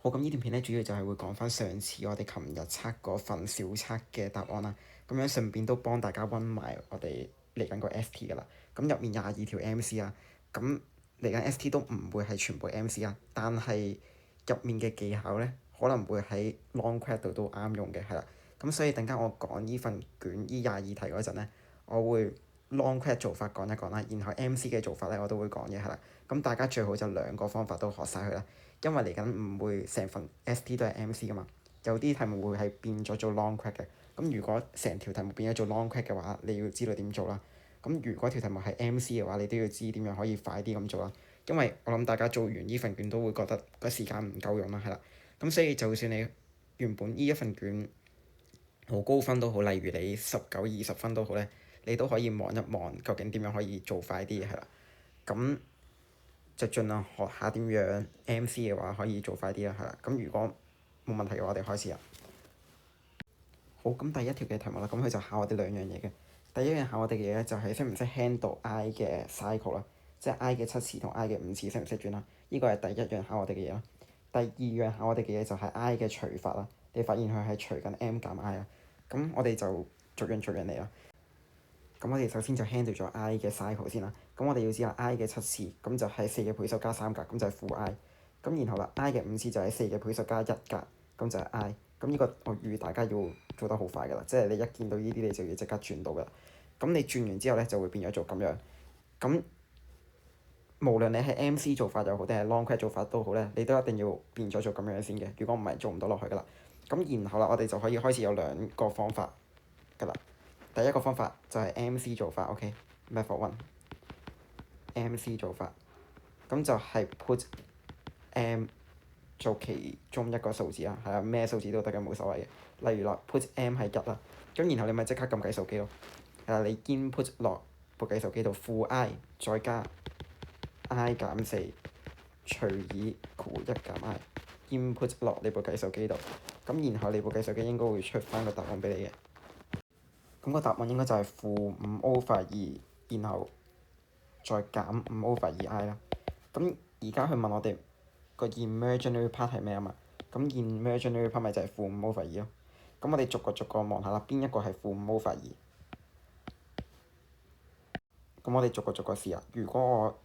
好，咁呢段片咧主要就係會講翻上次我哋琴日測嗰份小測嘅答案啦，咁樣順便都幫大家溫埋我哋嚟緊個 ST 噶啦。咁入面22條 MC 啊，咁嚟緊 ST 都唔會係全部 MC 啊，但係入面嘅技巧咧可能會喺 long quad 度都啱用嘅，係啦。咁所以等間我講呢份卷呢22題嗰陣咧，我會 long quad 做法講一講啦，然後 MC 嘅做法咧我都會講嘅，係啦。咁大家最好就兩個方法都學晒佢啦。因為嚟緊唔會成份 ST 都係 MC 噶嘛，有啲題目會係變咗做 long quad 嘅。咁如果成條題目變咗做 long quad 嘅話，你要知道點做啦。咁如果條題目係 MC 嘅話，你都要知點樣可以快啲咁做啦。因為我諗大家做完呢份卷都會覺得個時間唔夠用啦，係啦。咁所以就算你原本呢一份卷好高分都好，例如你19、20分都好咧，你都可以望一望究竟點樣可以做快啲，係啦。咁就盡量學下點樣 MC 嘅話可以做快啲啦，係啦。咁如果冇問題嘅話，我哋開始啦。好，咁第一條嘅題目啦，咁佢就考我哋兩樣嘢嘅。第一樣考我哋嘅嘢咧，就係識唔識 handle I 嘅 cycle 啦，即係 I 嘅7次同 I 嘅5次識唔識轉啦？呢個係第一樣考我哋嘅嘢啦。第二樣考我哋嘅嘢就係 I 嘅除法啦。你發現佢係除緊 M 減 I 啊。咁我哋就逐樣嚟啦。咁我哋首先就 handle 咗 I 嘅 cycle 先啦。咁我哋要知啦 I 嘅7次，咁就係4嘅倍數加3格，咁就係負 I。咁然後啦 I 嘅5次就係4嘅倍數加1格，咁就係 I。咁呢個我預大家要做得好快㗎啦，即係你一見到呢啲你就要即刻轉到㗎啦。咁你轉完之後咧就會變咗做咁樣。咁無論你係 MC 做法又好定係 long quad 做法都好咧，你都一定要變咗做咁樣先嘅。如果唔係做唔到落去㗎啦。咁然後啦，我哋就可以開始有兩個方法㗎啦。第一個方法就係 MC 做法，OK，method one。MC 做法，咁就係 put M 做其中一個數字啦，係啊，咩數字都得嘅，冇所謂嘅。例如啦，put M 係1啦，咁然後你咪即刻撳計數機咯。係啦，你 input 落部計數機度，負 I 再加 I 減4除以負1減 I，input 落你部計數機度，咁然後你部計數機應該會出翻個答案俾你嘅。咁個答案應該就係-5/2，然後再減5/2I 啦。咁而家佢問我哋個 imaginary part 係咩啊嘛？咁 imaginary part 咪就係-5/2咯。咁我哋逐個望下啦，邊一個係-5/2？咁我哋逐個試啊。如果我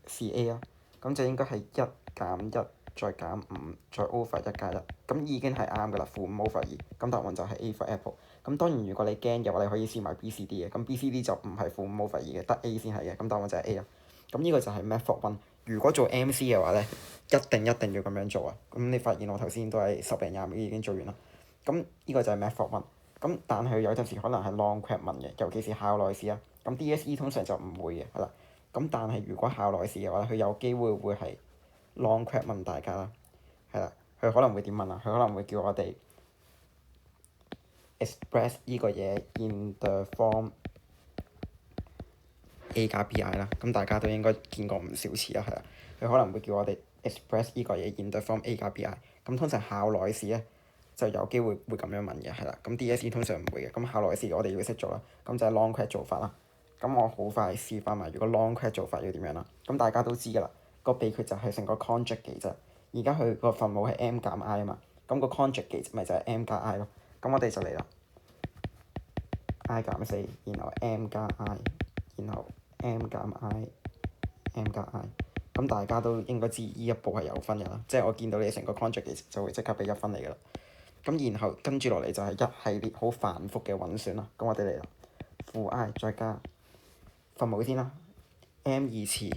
試 A 啊，咁就應該係1減1再減5再 over 1加1，咁已經係啱㗎啦，-5/2。咁答案就係 A for apple。咁當然如果你驚嘅話，你可以試埋 B、C、D 嘅。咁 B、C、D 就唔係-5/2嘅，得 A 先係嘅。咁答案就係 A 啊。咁呢個就係 method one。如果做 MC 嘅話咧，一定要咁樣做啊。咁你發現我頭先都係10零20秒已經做完啦。咁呢個就係 method one。咁但係有陣時可能係 long quad 問嘅，尤其是校內試啊。咁 DSE 通常就唔會嘅，係啦。咁但係如果校內試嘅話，佢有機會係 long quad 問大家啦，係啦。佢可能會點問啊？佢可能會叫我哋 express 呢個嘢 in the form A 加 BI 啦。咁大家都應該見過唔少次啦，係啦。佢可能會叫我哋 express 呢個嘢 in the form A 加 BI。咁通常校內試咧就有機會咁樣問嘅，係啦。咁 DSE 通常唔會嘅。咁校內試我哋要識做啦。咁就係 long quad 做法啦。咁我好快示範埋，如果 long quad 做法要點樣啦？咁大家都知㗎啦。個秘訣就係成個 conjugate 啫。而家佢個分母係 M 減 I 啊嘛。咁個 conjugate 咪就係 M 加 I 咯。咁我哋就嚟啦。I 減4，然後 M 加 I，然後 M 減 I，M 加 I。咁大家都應該知呢一步係有分嘅啦。即係我見到你成個 conjugate 就會即刻俾1分你㗎啦。咁然後跟住落嚟就係一系列好繁複嘅運算啦。咁我哋嚟啦，負 I 再加分母先啦，M 2次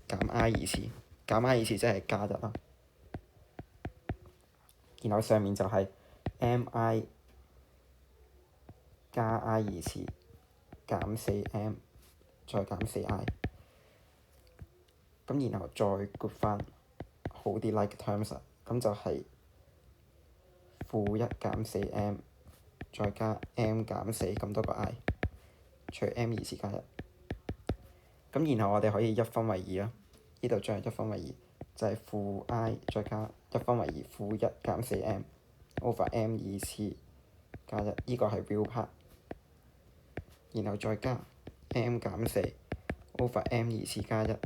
減 I 2次，減 I 2次即係加1啦。然後上面就係 Mi 加 I 2次減4M 再減4I。咁然後再 group 翻好啲 like terms 咁就係負1減4M 再加 M 減4咁多個 I 除 M 2次加1。咁然後我哋可以1分為2啦，呢度將1分為2就係負 I 再加1分為2負1減4M over M 2次加1，呢個係 real part。然後再加 M 減4 over M 2次加1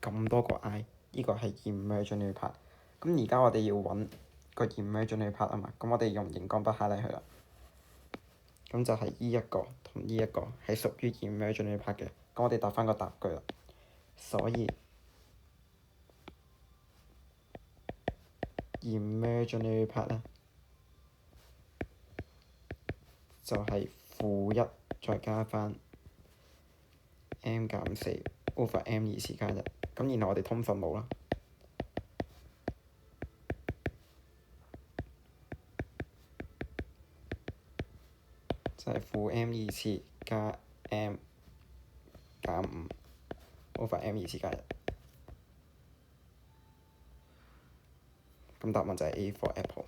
咁多個 I，呢個係 imaginary part。咁而家我哋要揾個 imaginary part 啊嘛，咁我哋用熒光筆 highlight 佢啦。咁就係依一個同依一個係屬於 imaginary part 嘅。咁我哋答翻個答句啦。所以 imaginary part 咧就係-1再加翻 m-4 over m 二次加1。咁然後我哋通分母啦，就係-m 二次加 m 減5 over m 二次加1。咁答案就係 A for apple。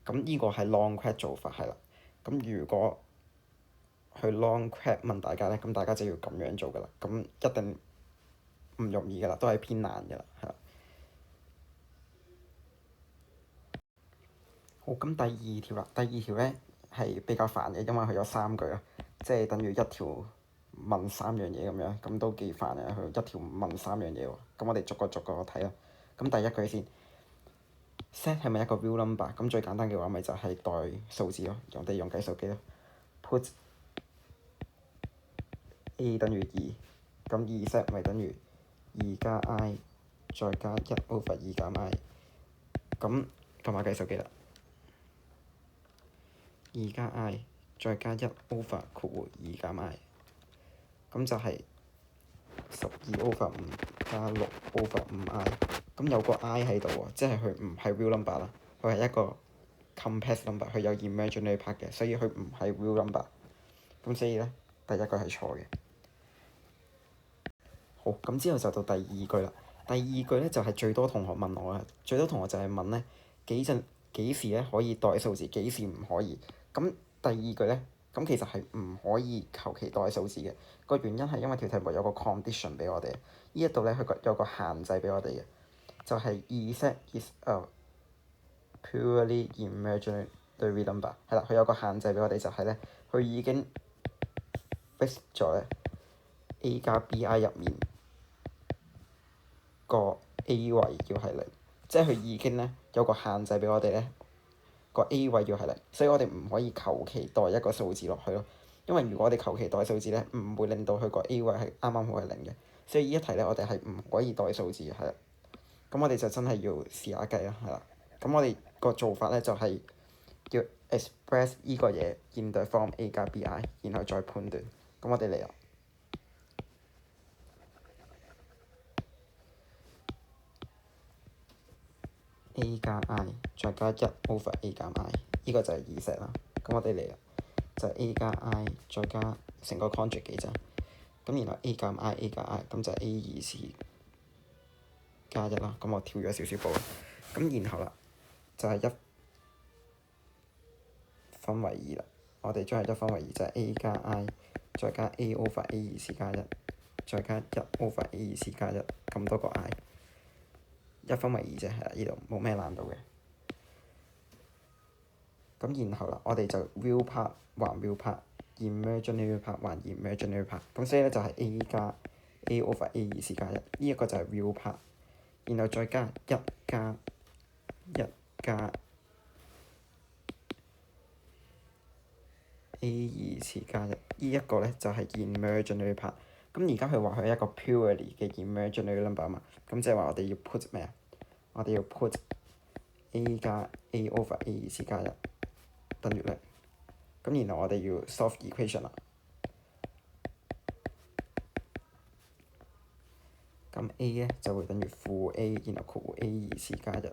咁呢個係 long quest 做法係啦。咁如果去 long quest 問大家咧，咁大家就要咁樣做噶啦。咁一定唔容易噶啦，都係偏難噶啦，係啦。好，咁第二條啦。第二條咧係比較煩嘅，因為佢有3句啦，即係等於一條問3樣嘢咁樣，咁都幾煩嘅。佢一條問3樣嘢喎。咁我哋逐個逐個睇啦。咁第一句先。set 係咪一個 real number？ 咁最簡單嘅話，咪就係代數字咯，我哋用計數機咯。put a 等於2，咁2set 咪等於2加 i 再加1 over 2減 i。咁撳下計數機啦。2加 i 再加1 over 括弧2減 i， 咁就係12 over 5加6 over 5i。咁有個 i 喺度喎，即係佢唔係 real number 啦，佢係一個 complex number，佢有 imaginary part 嘅，所以佢唔係 real number。咁所以咧，第一句係錯嘅。好，咁之後就到第二句啦。第二句咧就係最多同學問我啦，最多同學就係問咧幾時咧可以代數字，幾時唔可以。咁第二句咧，咁其實係唔可以求其代數字嘅。個原因係因為條題目有個 condition 俾我哋，呢一度咧佢有個限制俾我哋嘅，就係 2set is a purely imaginary number。係啦，佢有個限制俾我哋，就係咧佢已經 fix 咗咧 a 加 bi 入面個 a 位要係0，即係佢已經咧有個限制俾我哋咧個 a 位要係0，所以我哋唔可以求其代一個數字落去咯。因為如果我哋求其代數字咧，唔會令到佢個 a 位係啱啱好係0嘅，所以呢一題咧我哋係唔可以代數字嘅，係啦。咁我哋就真係要試下計啦，係啦。咁我哋個做法咧就係要 express 依個嘢 in the form a 加 bi， 然後再判斷。咁我哋嚟啦。a 加 i 再加1 over a 減 i， 呢個就係2set啦。咁我哋嚟啦，就係 a 加 i 再加成個 conjugate 幾咋？咁然後 a 減 i， 加 i， 咁就係 a 二次加1啦。咁我跳咗少少步啦。咁然後啦，就係1分為2啦。我哋將係1分為2，就係 a 加 i 再加 a over a 二次加1，再加1 over a 二次加1，咁多個 i。1分為2啫，係啦，呢度冇咩難度嘅。咁然後啦，我哋就 real part 還 real part，imaginary part 還 imaginary part。咁所以咧就係 a 加 a over a 二次加1，呢一個就係 real part。然後再加1加1加 a 二次加1，呢一個咧就係 imaginary part。咁而家佢話佢係一個 purely 嘅 imaginary number 啊嘛，咁即係話我哋要 put 咩啊？我哋要 put a 加 a over a 二次加1等於0。咁然後我哋要 solve equation 啦。咁 a 咧就會等於負 a， 然後括弧 a 二次加1。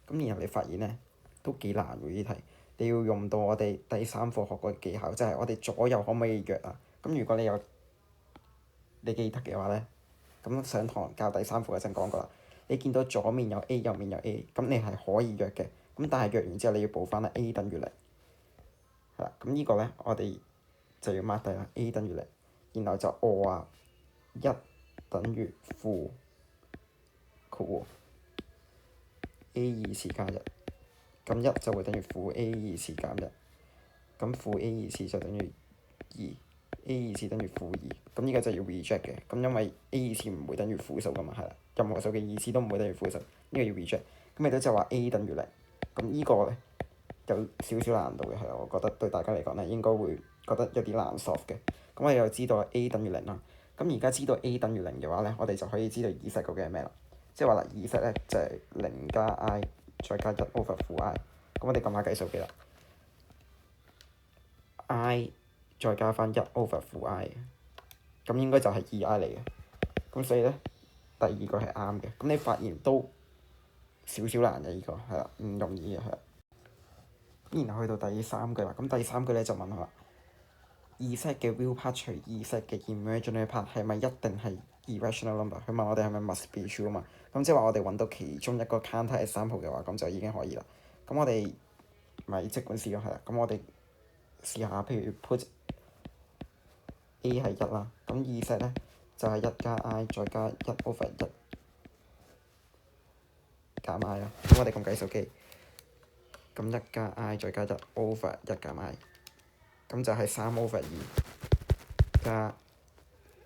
咁然後你發現咧都幾難喎呢題，你要用到我哋第3課學過嘅技巧，即係我哋左右可唔可以約啊？咁如果你記得嘅話咧，咁上堂教第3課嗰陣講過啦。你見到左面有 a， 右面有 a， 咁你係可以約嘅。咁但係約完之後你要補翻啦，a 等於0。係啦，咁呢個咧我哋就要 mark 低啦，a 等於0，然後就話1等於負括弧 a 二次加1，咁1就會等於負 a 二次減1，咁負 a 二次就等於2，a 二次等於負2，咁呢個就要 reject 嘅。咁因為 a 二次唔會等於負數噶嘛，係啦，任何數嘅二次都唔會等於負數，呢個要 reject。咁亦都就話 a 等於0，咁呢個咧有少少難度嘅，係我覺得對大家嚟講咧應該會覺得有啲難 solve 嘅。咁我哋又知道 a 等於零啦。咁而家知道 a 等於零嘅話咧，我哋就可以知道二 set 究竟係咩啦。即係話啦，二 set 咧就係零加 i 再加一 over 負 i。咁我哋撳下計數機啦。i 再加翻一 over 負 i， 咁應該就係二 i 嚟嘅。咁所以咧，第二個係啱嘅。咁你發現都少少難嘅，呢個係啦，唔容易嘅係啦。然後去到第三句啦，咁第三句咧就問佢啦，二 set 嘅 real part 除二 set 嘅 imaginary part 係咪一定係 irrational number？佢問我哋係咪 must be true 啊嘛。咁即係話我哋揾到其中一個 counter example 嘅話，咁就已經可以啦。咁我哋咪即管試咯，係啦。咁我哋試下，譬如 put a 係一啦，咁二 set 咧就係一加 i 再加一 over 一減 i 啦。咁我哋撳計數機，咁一加 i 再加一 over 一減 i， 咁就係三 over 二加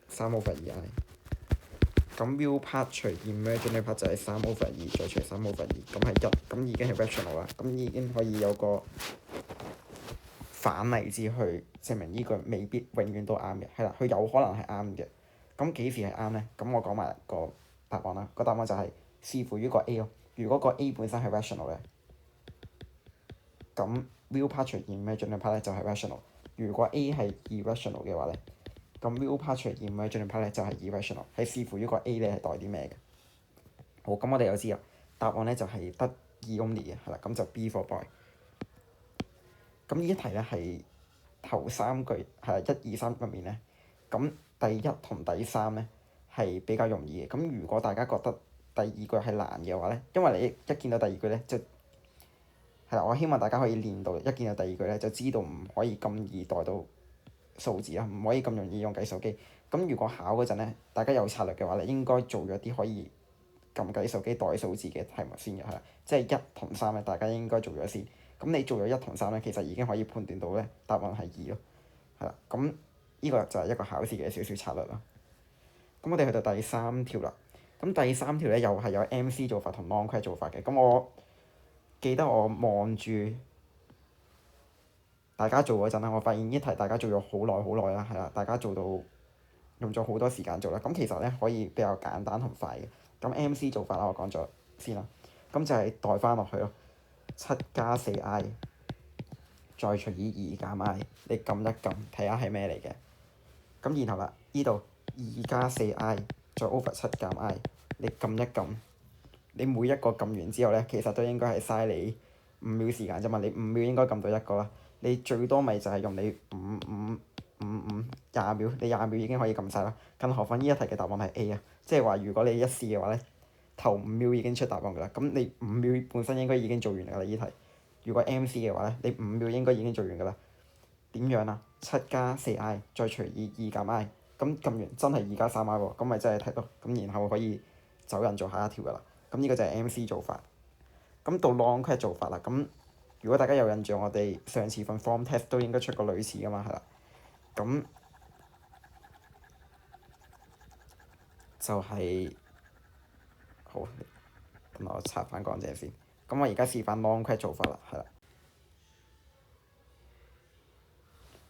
三 over 二 i。咁 real part 除 imaginary part 就係三 over 二再除三 over 二，咁係一，咁已經係 rational 啦。咁已經可以有個反例子去證明呢個未必永遠都啱嘅，係啦，佢有可能係啱嘅。咁幾時係啱咧？咁我講埋個答案啦。個答案就係視乎於個 A 咯。如果個 A 本身係 rational 嘅，咁 real part 除 imaginary part 咧就係 rational。如果 A 係 irrational 嘅話咧，咁 real part 除 imaginary part 咧就係 irrational。係視乎於個 A 咧係代啲咩嘅。好，咁我哋又知啦，答案咧就係得二 only 嘅，係啦，咁就 B for boy。咁呢一題咧係頭三句係一二三入面咧，咁第一同第三咧係比較容易嘅。咁如果大家覺得第二句係難嘅話咧，因為你一見到第二句咧就係啦，我希望大家可以練到一見到第二句咧就知道唔可以咁易代到數字啦，唔可以咁容易用計數機。咁如果考嗰陣咧，大家有策略嘅話咧，應該做咗啲可以撳計數機代數字嘅題目先嘅，係啦，即係一同三咧，大家應該做咗先。咁你做咗一同三咧，其實已經可以判斷到咧答案係二咯，係啦。咁呢個就係一個考試嘅少少策略啦。咁我哋去到第三條啦。咁第三條咧又係有 MC 做法同 long quest 做法嘅。咁我記得我望住大家做嗰陣啦，我發現呢題大家做咗好耐好耐啦，係啦，大家做到用咗好多時間做啦。咁其實咧可以比較簡單同快嘅。咁 MC 做法啦，我講咗先啦。咁就係代翻落去咯。七加四 i 再除以二減 i， 你撳一撳睇下係咩嚟嘅。咁然後啦，呢度二加四 i 再 over 七減 i， 你撳一撳，你每一個撳完之後咧，其實都應該係嘥你5秒時間啫嘛。你5秒應該撳到一個啦，你最多咪就係用你20秒，你20秒已經可以撳晒啦。更何況呢一題嘅答案係 A 啊，即係話如果你一試嘅話咧，頭5秒已經出答案㗎啦。咁你5秒本身應該已經做完㗎啦。呢題如果 MC 嘅話咧，你5秒應該已經做完㗎啦。點樣啊？七加四 i 再除以二減 i， 咁撳完真係二加三 i 喎，咁咪真係睇咯。咁然後可以走人做下一條㗎啦。咁呢個就係 MC 做法。咁到 long quest 做法啦。咁如果大家有印象，我哋上次份 form test 都應該出過類似㗎嘛，係啦。咁就係好，等我擦翻乾淨先。咁我而家試翻 long quest 做法啦，係啦。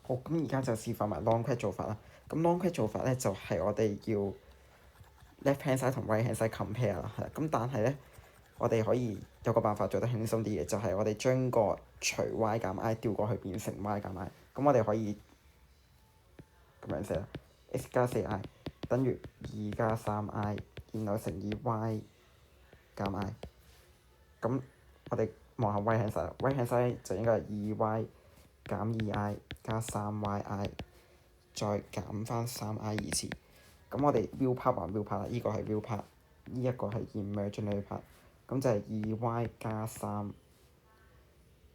好，咁而家就示範埋 long quest 做法啦。咁 long quest 做法咧就係我哋要 left hand side 同 right hand side compare 啦，係啦。咁但係咧，我哋可以有個辦法做得輕鬆啲嘅，就係我哋將個除 y 減 i 調過去變成 y 減 i。咁我哋可以咁樣寫啦 ，x 加四 i 等於二加三 i， 然後乘以 y 減 i。咁我哋望下 right hand side 啦，right hand side 就應該係二 y 減二 i 加三 yi， 再減翻三 i 二次。咁我哋 real part 還 real part 啦，呢個係 real part， 呢一個係 imaginary part。咁就係二 y 加三，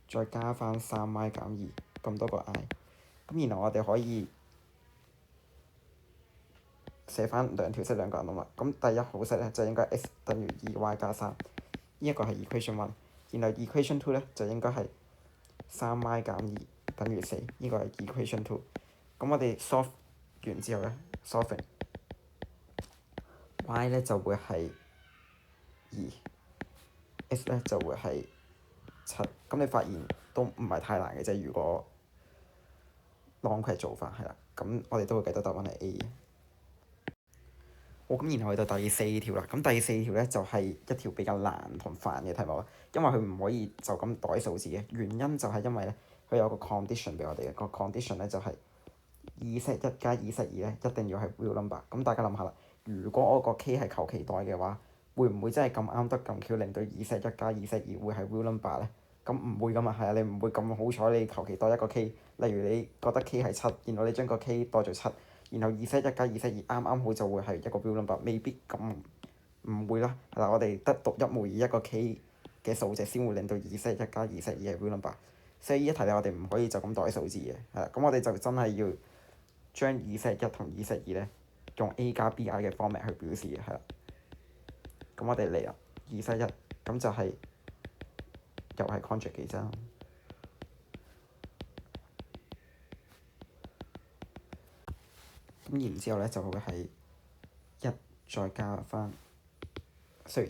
再加翻三 y 減二，咁多個 i。咁然後我哋可以寫翻兩條式兩個人啊嘛。咁第一號式咧就應該 x 等於二 y 加三，呢一個係 equation one。然後 equation two 咧就應該係三 y 減二等於四，呢個係 equation two。咁我哋 solve 完之後咧 solving y 咧就會係2，x 咧就會係7，咁你發現都唔係太難嘅啫。如果 long 做法係啦，咁我哋都會計到答案係 A 嘅。好，咁然後去到第4條啦。咁第4條咧就係一條比較難同煩嘅題目啦，因為佢唔可以就咁改數字嘅。原因就係因為咧，佢有個 condition 俾我哋嘅，個 condition 咧就係2 set 1加2 set 2咧一定要係 real number。咁大家諗下啦，如果我個 k 係求其代嘅話，會唔會真係咁啱得咁巧令到2 set 1加2 set 2會係 real number 咧？咁唔會噶嘛，係啊，你唔會咁好彩，你求其代一個 k，例如你覺得 k 係7，然後你將個 k 代做7。然後2 set 1加2 set 2啱啱好就會係一個 real number，未必咁唔會啦。係啦，我哋得獨一無二一個 k 嘅數值先會令到2 set 1加2 set 2係 real number。所以呢一題咧，我哋唔可以就咁代數字嘅，係啦。咁我哋就真係要將2 set 1同2 set 2咧用 a 加 bi 嘅 format 去表示嘅，係啦。咁我哋嚟啦，2 set 1咁就係又係 conjugate 啫。咁然之後咧就會係1再加翻，1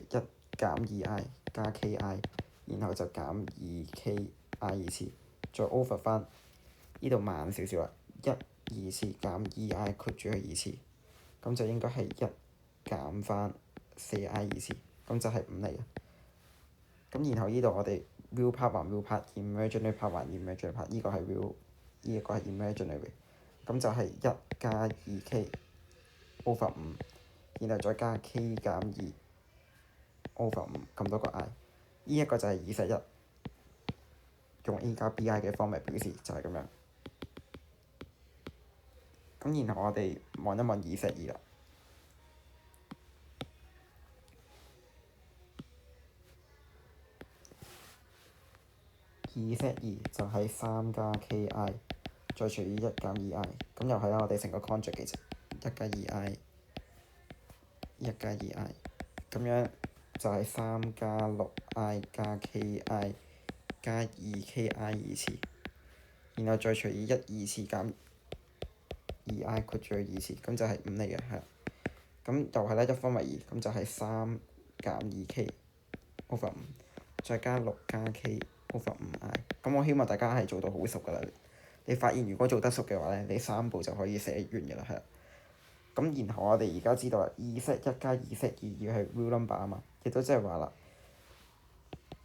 減 2i 加 ki， 然後就減 2ki 二次，再 over 翻呢度慢少少啦，1 二次減 2i 括住佢二次，咁就應該係1減翻 4i 二次，咁就係5嚟嘅。咁然後呢度我哋 real part 還 real part，imaginary part 還 imaginary part， 呢個係 real， 呢個係 imaginary。咁就係1加 2k over 5，然後再加 k 減2 over 5咁多個 i， 呢一個就係2 set 1，用 a 加 bi 嘅方面表示就係咁樣。咁然後我哋望一望2 set 2啦。2 set 2就係3加 ki， 再除以1減 2i， 咁又係啦，我哋成個 conjugate 嘅啫，1加 2i， 1加 2i， 咁樣就係3加 6i 加 ki 加 2ki 二次，然後再除以1二次減 2i 括住佢二次，咁就係5嚟嘅，係啦。咁又係啦，一分為二，咁就係3減 2k over 5，再加6加 k over 5i。咁我希望大家係做到好熟㗎啦。你發現如果做得熟嘅話咧，你3步就可以寫完㗎啦，係啦。咁然後我哋而家知道啦，2 set 1加2 set 2要係 real number 啊嘛，亦都即係話啦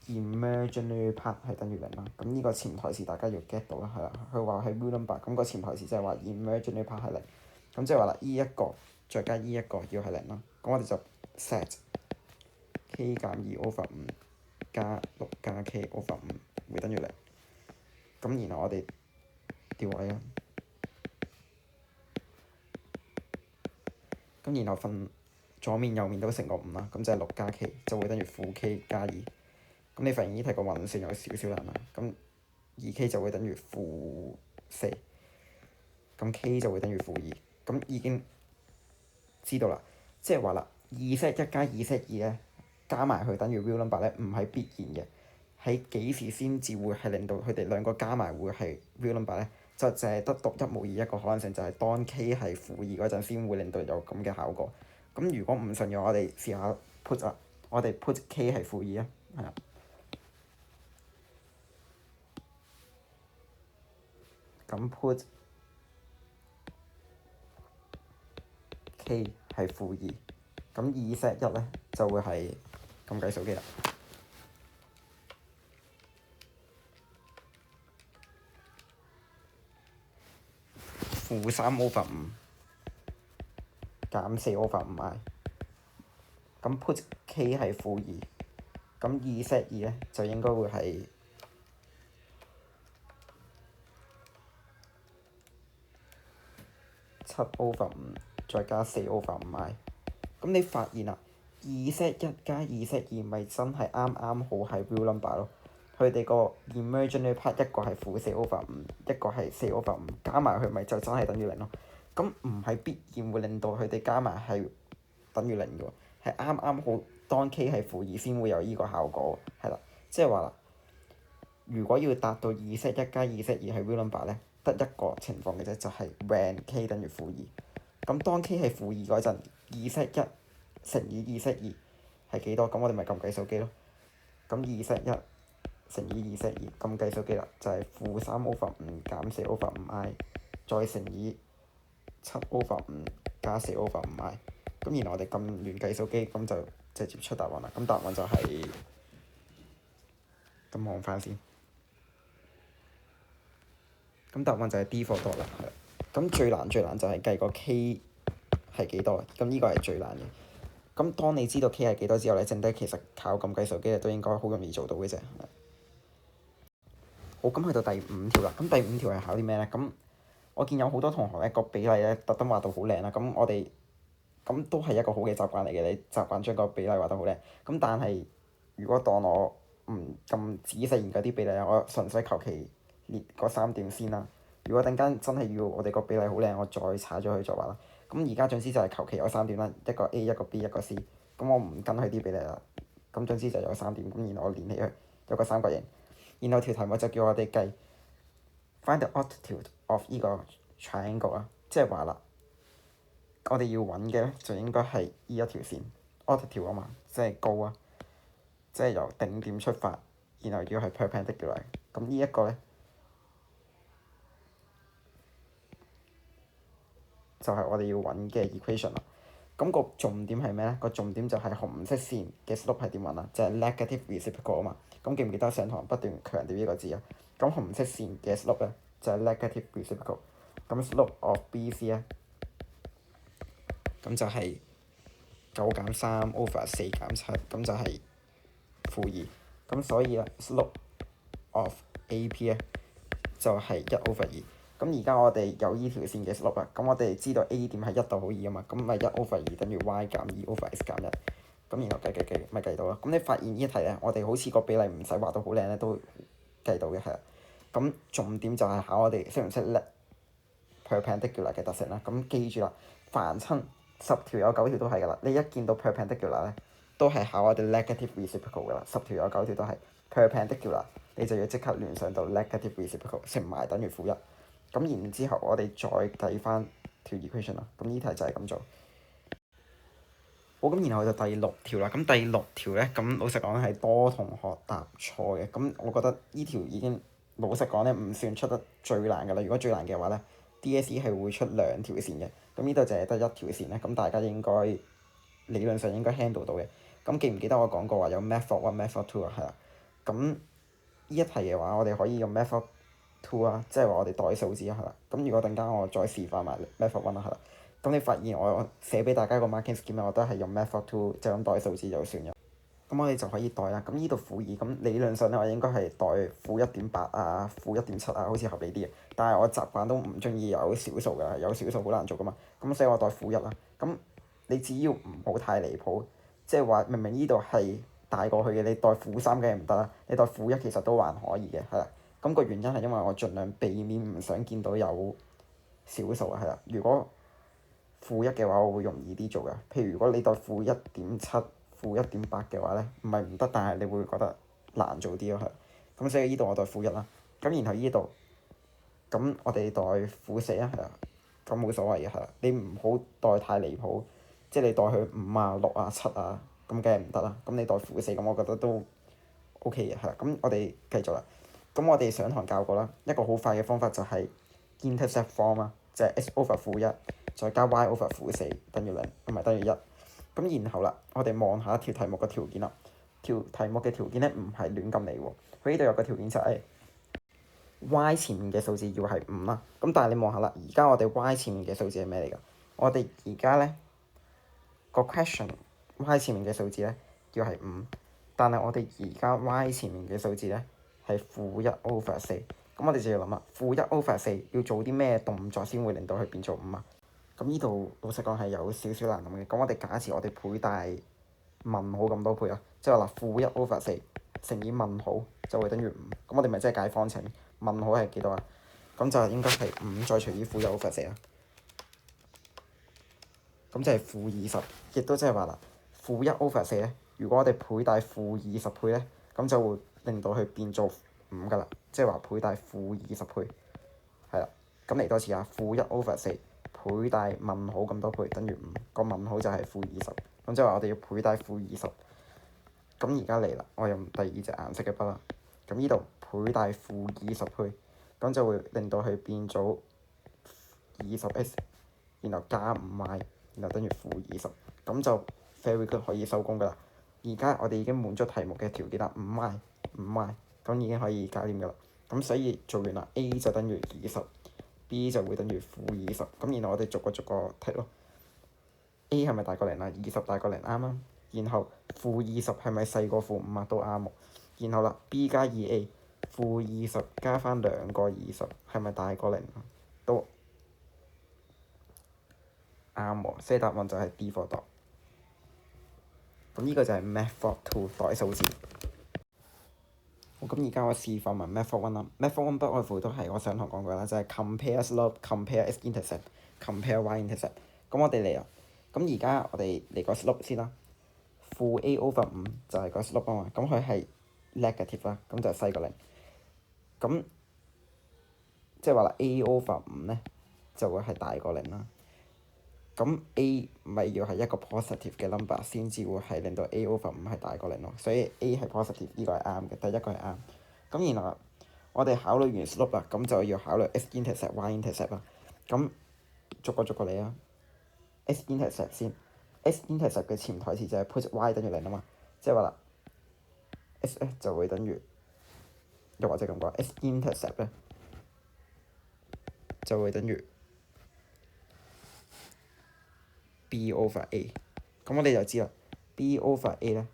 ，imaginary part 係等於0啦。咁呢個潛台詞大家要 get 到啦，係啦。佢話係 real number，咁個潛台詞即係話 imaginary part 係0。咁即係話啦，呢一個再加呢一個要係0啦。咁我哋就 set k 減2 over 5加6加 k over 5會等於0。咁然後我哋調位啦。咁然後分左面右面都乘個5啦，咁就係6加 k 就會等於負 k 加2。咁你發現呢題個運算有少少難啦，咁2k 就會等於負4，咁 k 就會等於負2。咁已經知道啦，即係話啦，2 set 1加2 set 2咧加埋去等於 real number 咧，唔係必然嘅。喺幾時先至會係令到佢哋兩個加埋會係 real number 咧？就淨係得獨一無二一個可能性，就係當 k 係負2嗰陣先會令到有咁嘅效果。咁如果唔信嘅話，我哋試下 put 啊，我哋 put k 係負2啊，係啊。咁 put k 係負2，咁2 set 1咧就會係咁計數機啦。負3 over 5減4 over 5i， 咁 put k 係負2，咁2 set 2咧就應該會係7 over 5再加4 over 5i。咁你發現啦，2 set 1加2 set 2咪真係啱啱好係 real number 咯。佢哋個 imaginary part 一個係負4 over 5，一個係4 over 5，加埋佢咪就真係等於0咯。咁唔係必然會令到佢哋加埋係等於0嘅喎，係啱啱好當 k 係負2先會有呢個效果，係啦。即係話啦，如果要達到2 set 1加2 set 2係 real number 咧，得一個情況嘅啫，就係 when k 等於負2。咁當 k 係負2嗰陣，2 set 1乘以2 set 2係幾多？咁我哋咪撳計數機咯。咁2 set 1乘以2 Z2，咁計數機啦，就係-3/5減4/5i，再乘以7/5加4/5i。咁然後我哋撳完計數機，咁就直接出答案啦。咁答案就係咁望翻先。咁答案就係 D for dot 啦，係啦。咁最難就係計個 K 係幾多？咁呢個係最難嘅。咁當你知道 K 係幾多之後咧，剩低其實靠撳計數機都應該好容易做到嘅啫。好，咁去到第5條啦。咁第5條係考啲咩咧？咁我見有好多同學咧個比例咧特登畫到好靚啦。咁我哋咁都係一個好嘅習慣嚟嘅，你習慣將個比例畫得好靚。咁但係如果當我唔咁仔細研究啲比例，我純粹求其列嗰3點先啦。如果陣間真係要我哋個比例好靚，我再查咗佢再畫啦。咁而家總之就係求其有3點啦，一個 A 一個 B 一個 C。咁我唔跟佢啲比例啦。咁總之就有3點，咁然後我連起佢有個三角形。然後條題目就叫我哋計 find the altitude of 呢個 triangle 啊，即係話啦，我哋要揾嘅咧就應該係呢一條線 altitude 啊嘛，即係高啊，即係由頂點出發，然後要係 perpendicular。咁呢一個咧就係我哋要揾嘅 equation 啦。咁個重點係咩咧？個重點就係紅色線嘅 slope 係點揾啊？就係 negative reciprocal 啊嘛。咁記唔記得上堂不斷強調呢個字啊？咁紅色線嘅 slope 咧就係 negative reciprocal。咁 slope of BC 咧，咁就係9-3/4-7，咁就係-2。咁所以咧 slope of AP 咧就係1/2。咁而家我哋有依條線嘅 slope 啊，咁我哋知道 A 點係1度好易啊嘛，咁咪1/2等於 y 減 2/x 減1。咁然後計咪計到咯。咁你發現呢題咧，我哋好似個比例唔使畫到好靚咧，都計到嘅係啦。咁重點就係考我哋識唔識叻 perpendicular 嘅特性啦。咁記住啦，凡親10條有9條都係噶啦。你一見到 perpendicular 咧，都係考我哋 negative reciprocal 噶啦。10條有9條都係 perpendicular，你就要即刻聯想到 negative reciprocal，乘埋等於-1。咁然之後我哋再計翻條 equation 啦。咁呢題就係咁做。好，咁然後就第6條啦。咁第6條咧，咁老實講係多同學答錯嘅。咁我覺得呢條已經老實講咧，唔算出得最難㗎啦。如果最難嘅話咧，DSE 係會出2條線嘅。咁呢度就係得1條線咧。咁大家應該理論上應該 handle 到嘅。咁記唔記得我講過話有 method 1、method 2啊？係啦。咁呢一題嘅話，我哋可以用 method 2啊，即係話我哋代數字啊，係啦。咁如果陣間我再示範埋 method 1啊，係啦。咁你發現我寫俾大家個 marking scheme 我都係用 method 2，就咁代數字就算咗。咁我哋就可以代啦。咁呢度-2，咁理論上咧我應該係代-1.8啊、-1.7啊，好似合理啲嘅。但係我習慣都唔中意有小數㗎，有小數好難做㗎嘛。咁所以我代-1啦。咁你只要唔好太離譜，即係話明明呢度係大過去嘅，你代-3梗係唔得啦。你代-1其實都還可以嘅，係啦。咁個原因係因為我盡量避免唔想見到有小數啊，係啦。如果-1嘅話，我會容易啲做㗎。譬如如果你代-1.7、-1.8嘅話咧，唔係唔得，但係你會覺得難做啲咯，係。咁所以呢度我代-1啦。咁然後呢度，咁我哋代-4啊，係啦。咁冇所謂嘅，係啦。你唔好代太離譜，即係你代佢5啊、6啊、7啊，咁梗係唔得啦。咁你代-4，咁我覺得都 OK 嘅，係啦。咁我哋繼續啦。咁我哋上堂教過啦，一個好快嘅方法就係 intercept form 啊，就係 x/-1。再加 y/-4等於0，唔係等於1。咁然後啦，我哋望下條題目嘅條件啦。條題目嘅條件咧唔係亂咁嚟喎。佢呢度有個條件就係 y 前面嘅數字要係5啦。咁但係你望下啦，而家我哋 y 前面嘅數字係咩嚟㗎？我哋而家咧個 question y 前面嘅數字咧要係5，但係我哋而家 y 前面嘅數字咧係-1/4。咁我哋就要諗啦，-1/4要做啲咩動作先會令到佢變做5啊？咁呢度老實講係有少少難諗嘅。咁我哋假設我哋倍大問號咁多倍啊，即係話嗱-1/4乘以問號就會等於5。咁我哋咪即係解方程，問號係幾多啊？咁就應該係5再除以-1/4啊。咁就係-20，亦都即係話啦，-1/4咧，如果我哋倍大-20倍咧，咁就會令到佢變做5㗎啦。即係話倍大-20倍，係啦。咁嚟多次啊，-1/4。倍大問號咁多倍等於5，個問號就係-20。咁即係話我哋要倍大-20。咁而家嚟啦，我用第2隻顏色嘅筆啦。咁咁呢度倍大-20倍，咁就會令到佢變咗20x，然後加5y，然後等於-20，咁就 very good 可以收工㗎啦。而家我哋已經滿足題目嘅條件啦，5y，咁已經可以搞掂㗎啦。咁所以做完啦，A 就等於20，B 就會等於-20，咁然後我哋逐個剔咯。A 係咪大過0啊？20大過0啱啊。然後-20係咪細過-5啊？都啱喎。然後啦，B 加 2A，-20加翻2個20係咪大過0啊？都啱喎，所以答案就係 D for dog。咁呢個就係 Method 2代數字。好，咁而家我示範埋 Method 1啦。Method 1不外乎都係我上堂講過啦，就係 compare slope、compare x-intercept、compare y-intercept。咁我哋嚟啊！咁而家我哋嚟個 slope 先啦。負 a/5 就係個 slope 啊嘛，咁佢係 negative 啦，咁就係細過0。咁即係話啦，a/5 咧就會係大過0啦。咁 a 咪要係一個 positive 嘅 number 先至會係令到 a/5 係大過0咯，所以 a 係 positive， 呢個係啱嘅，第一個係啱。咁然後我哋考慮完 slope 啦，咁就要考慮 x-intercept、y-intercept 啦。咁逐個嚟啊。x-intercept 先。x-intercept 嘅潛台詞就係 put y 等於0啊嘛，即係話啦 x 咧就會等於，又或者咁講 x-intercept 咧就會等於 b/a。咁我哋就知啦 b/a 咧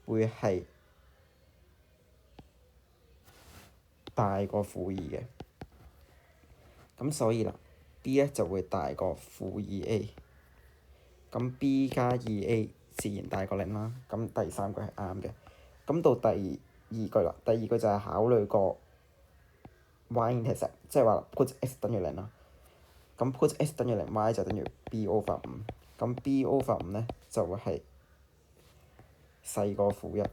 會係大過-2嘅，咁所以啦 b 咧就會大過-2a。咁 b 加 2a 自然大過0啦，咁第三句係啱嘅。咁到第二句啦，第二句就係考慮個 y-intercept， 即係話 put x 等於0啦。咁 put x 等於0，y 就等於 b/5。咁 b/5咧就會係細過-1，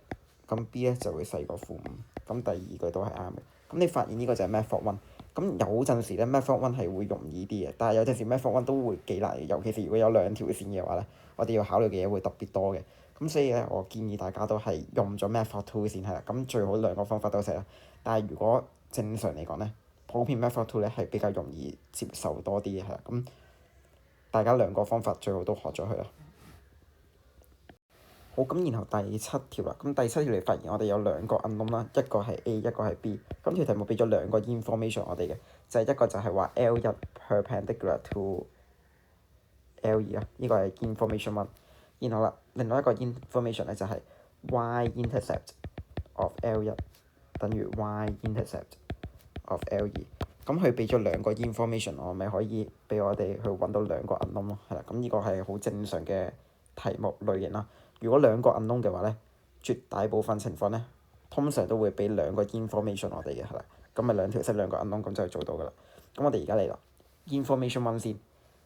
咁 b 咧就會細過-5。咁第二句都係啱嘅。咁你發現呢個就係 Method 1。咁有陣時咧 Method 1係會容易啲嘅，但係有陣時 Method 1都會幾難嘅，尤其是如果有2條線嘅話咧，我哋要考慮嘅嘢會特別多嘅。咁所以咧，我建議大家都係用咗 Method 2先係啦。咁最好2個方法都寫啦。但係如果正常嚟講咧，普遍 Method 2咧係比較容易接受多啲嘅係啦。咁大家2個方法最好都學咗佢啦。好，咁然後第7條啦，咁第7條你發現我哋有2個 unknown 啦，一個係 A，一個係 B。咁條題目俾咗2個 information 我哋嘅，就係一個就係話 L1 perpendicular to L2 啊，呢個係 information 1。然後啦，另外一個 information 咧就係 y-intercept of L1 等於 y-intercept of L2。咁佢俾咗2個 information，我咪可以俾我哋去揾到2個 unknown 咯，係啦。咁呢個係好正常嘅題目類型啦。如果2個 unknown 嘅話咧，絕大部分情況咧，通常都會俾2個 information 我哋嘅，係啦。咁咪2條式2個 unknown，咁就做到噶啦。咁我哋而家嚟啦 ，information 1先，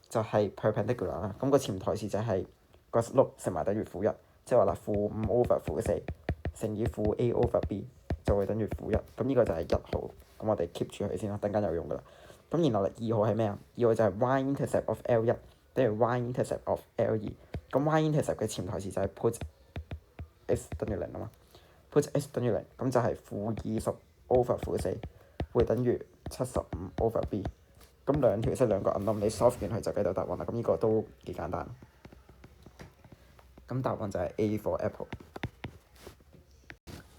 就係 perpendicular 啦。咁個潛台詞就係個 slope 乘埋等於-1，即係話啦-5/-4乘以-a/b 就會等於-1。咁呢個就係1號。咁我哋 keep 住佢先啦，等間有用噶啦。咁然後嚟2號係咩啊？2號就係 y-intercept of L1 等於 y-intercept of L2。咁 y-intercept 嘅潛台詞就係 put x 等於0啊嘛。put x 等於0，咁就係-20/-4會等於75/b。咁2條式2個 unknown，你 solve 完佢就計到答案啦。咁呢個都幾簡單。咁答案就係 A for apple。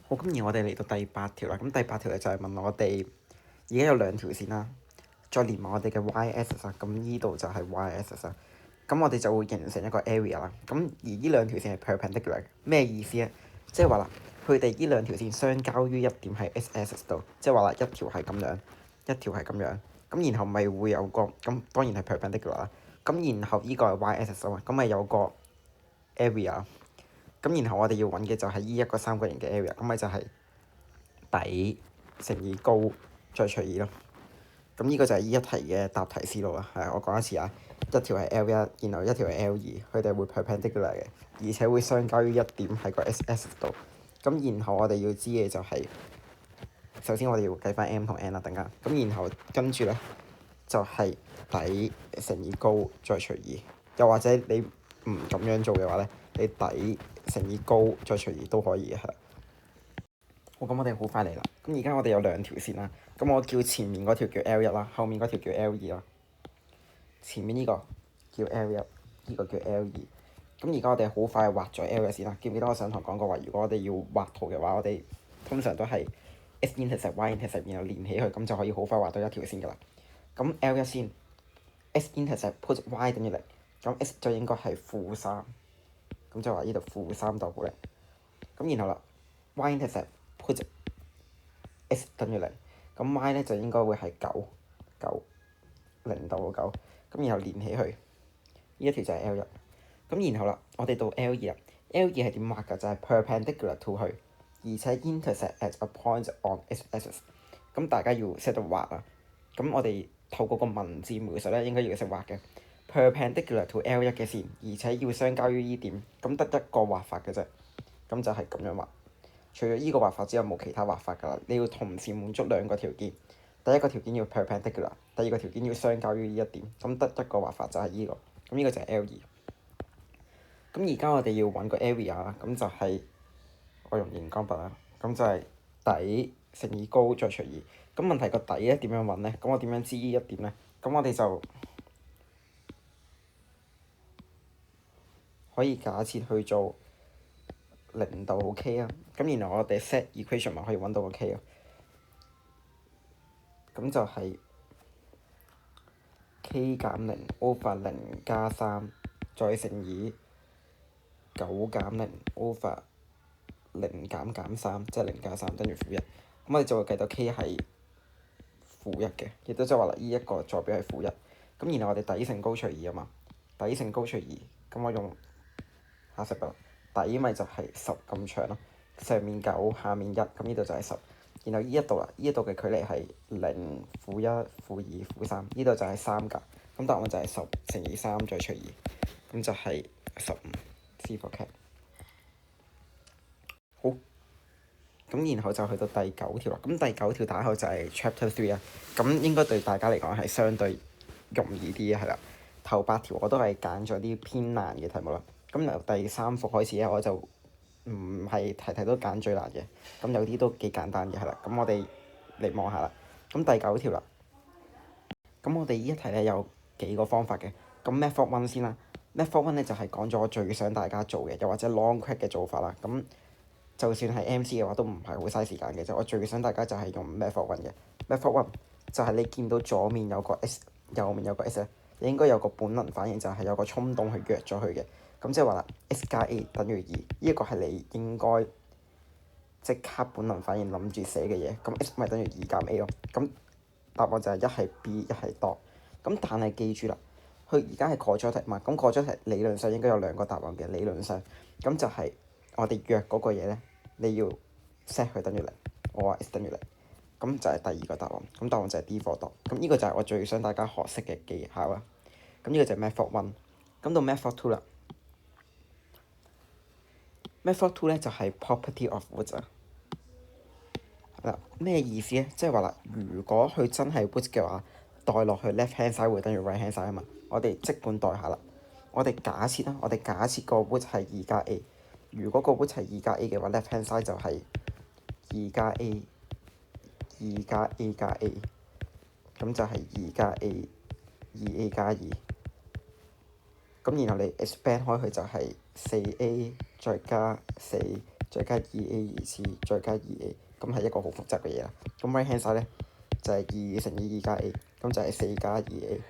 好，咁而我哋嚟到第8條啦。咁第8條咧就係問我哋而家有2條線啦，再連埋我哋嘅 y-axis 啊。咁呢度就係 y-axis 啊。咁我哋就會形成一個 area 啦。咁而呢2條線係 perpendicular，咩意思咧？即係話啦，佢哋呢2條線相交於一點喺 x-axis 度，即係話啦，一條係咁樣，一條係咁樣。咁然後咪會有個，咁當然係 perpendicular 啦。咁然後呢個係 y-axis 啊嘛，咁咪有個 area。咁然後我哋要揾嘅就係呢一個三角形嘅 area，咁咪就係底乘以高再除以咯。咁呢個就係呢一題嘅答題思路啦。係，我講一次啊，一條係 L1，然後一條係 L2，佢哋會 perpendicular 嘅，而且會相交於一點喺個 x-axis 度。咁然後我哋要知嘅就係，首先我哋要計翻 m 同 n 啦，等間。咁然後跟住咧就係底乘以高再除以，又或者你唔咁樣做嘅話咧，你底乘以高再除以都可以嘅，係。好，咁我哋好快嚟啦。咁而家我哋有兩條線啦。咁我叫前面嗰條叫 L 一啦，後面嗰條叫 L 二啦。前面呢個叫 L 一，呢個叫 L 二。咁而家我哋好快畫咗 L 一先啦。記唔記得我上堂講過話，如果我哋要畫圖嘅話，我哋通常都係 x intercept y intercept 然後連起佢，咁就可以好快畫到一條線㗎啦。咁 L 一先 x intercept put y 等於零，咁 x 就應該係-3，咁就話呢度-3代號零。咁然後啦 y intercept put x 等於零，咁 y 咧就應該會係9， 0到9，咁然後連起去，呢一條就係 L 一。咁然後啦，我哋到 L 二啦。L 二係點畫㗎？就係 perpendicular to 佢，而且 intersect at a point on x axis。咁大家要識得畫啊。咁我哋透過個文字描述咧，應該要識畫嘅。perpendicular to L 一嘅線，而且要相交於依點，咁得一個畫法嘅啫。咁就係咁樣畫。除咗依個畫法之外，冇其他畫法㗎啦。你要同時滿足兩個條件。第一個條件要 perpendicular，第二個條件要相交於依一點。咁得一個畫法就係依個。咁依個就係 L 二。咁而家我哋要揾個 area 啦，咁就係我用熒光筆啦。咁就係底乘以高再除二。咁問題個底咧點樣揾咧？咁我點樣知依一點咧？咁我哋就可以假設去做0到 k 啊。咁然後我哋 set equation 咪可以揾到個 k 咯。咁就係 k 減0 over 0加3再乘以9減0 over 0減3，即係0加3等於-1。咁我哋就會計到 k 係-1嘅，亦都即係話啦，依一個坐標係-1。咁然後我哋底乘高除二啊嘛，底乘高除2，咁我用下式筆，底咪就係10咁長咯，上面9，下面1，咁呢度就係10。然後依一度啦，依一度嘅距離係0、-1、-2、-3，呢度就係3格。咁答案就係10乘以3再除2，咁就係15。C for cat。好，咁然後就去到第9條啦。咁第9條打後就係 Chapter 3啊。咁應該對大家嚟講係相對容易啲嘅，係啦。頭8條我都係揀咗啲偏難嘅題目啦。咁由第3課開始咧，我就唔係題題都揀最難嘅。咁有啲都幾簡單嘅，係啦。咁我哋嚟望下啦。咁第9條啦。咁我哋呢一題咧有幾個方法嘅。咁 Method 1先啦。Method 1咧就係講咗我最想大家做嘅，又或者 long quick 嘅做法啦。咁就算係 MC 嘅話，都唔係好嘥時間嘅啫。我最想大家就係用 Method 1嘅。Method 1就係你見到左面有個 x， 右面有個 x 咧，你應該有個本能反應，就係有個衝動去約咗佢嘅。咁即係話啦，x 加 a 等於2，呢一個係你應該即刻本能反應諗住寫嘅嘢。咁 x 咪等於2減 a 咯。咁答案就係一係 b， 一係 dot。咁但係記住啦，佢而家係 quadratic 嘛，咁 quadratic理論上應該有兩個答案嘅，理論上。咁就係我哋約嗰個嘢咧，你要 set 佢等於0，我話 x 等於0，咁就係第二個答案。咁答案就係 D for dot。咁呢個就係我最想大家學識嘅技巧啦。咁呢個就係 method 1。咁到 method 2啦。method 2咧就係 property of woods 啊。嗱，咩意思咧？即係話啦，如果佢真係 woods 嘅話，代落去 left hand side 會等於 right hand side 啊嘛。我哋即管代下啦。我哋假設啦，我哋假設個 woods 係2加 a。如果個 woods 係2加 a 嘅話，left hand side 就係2加 a， 2加 a 加 a， 咁就係2加 a， 2a 加2。咁然後你 expand 開佢就係4a 再加4再加 2a 二次再加 2a， 咁係一個好複雜嘅嘢啦。咁 right hand side 咧就係2乘以2加 a， 咁就係4加 2a。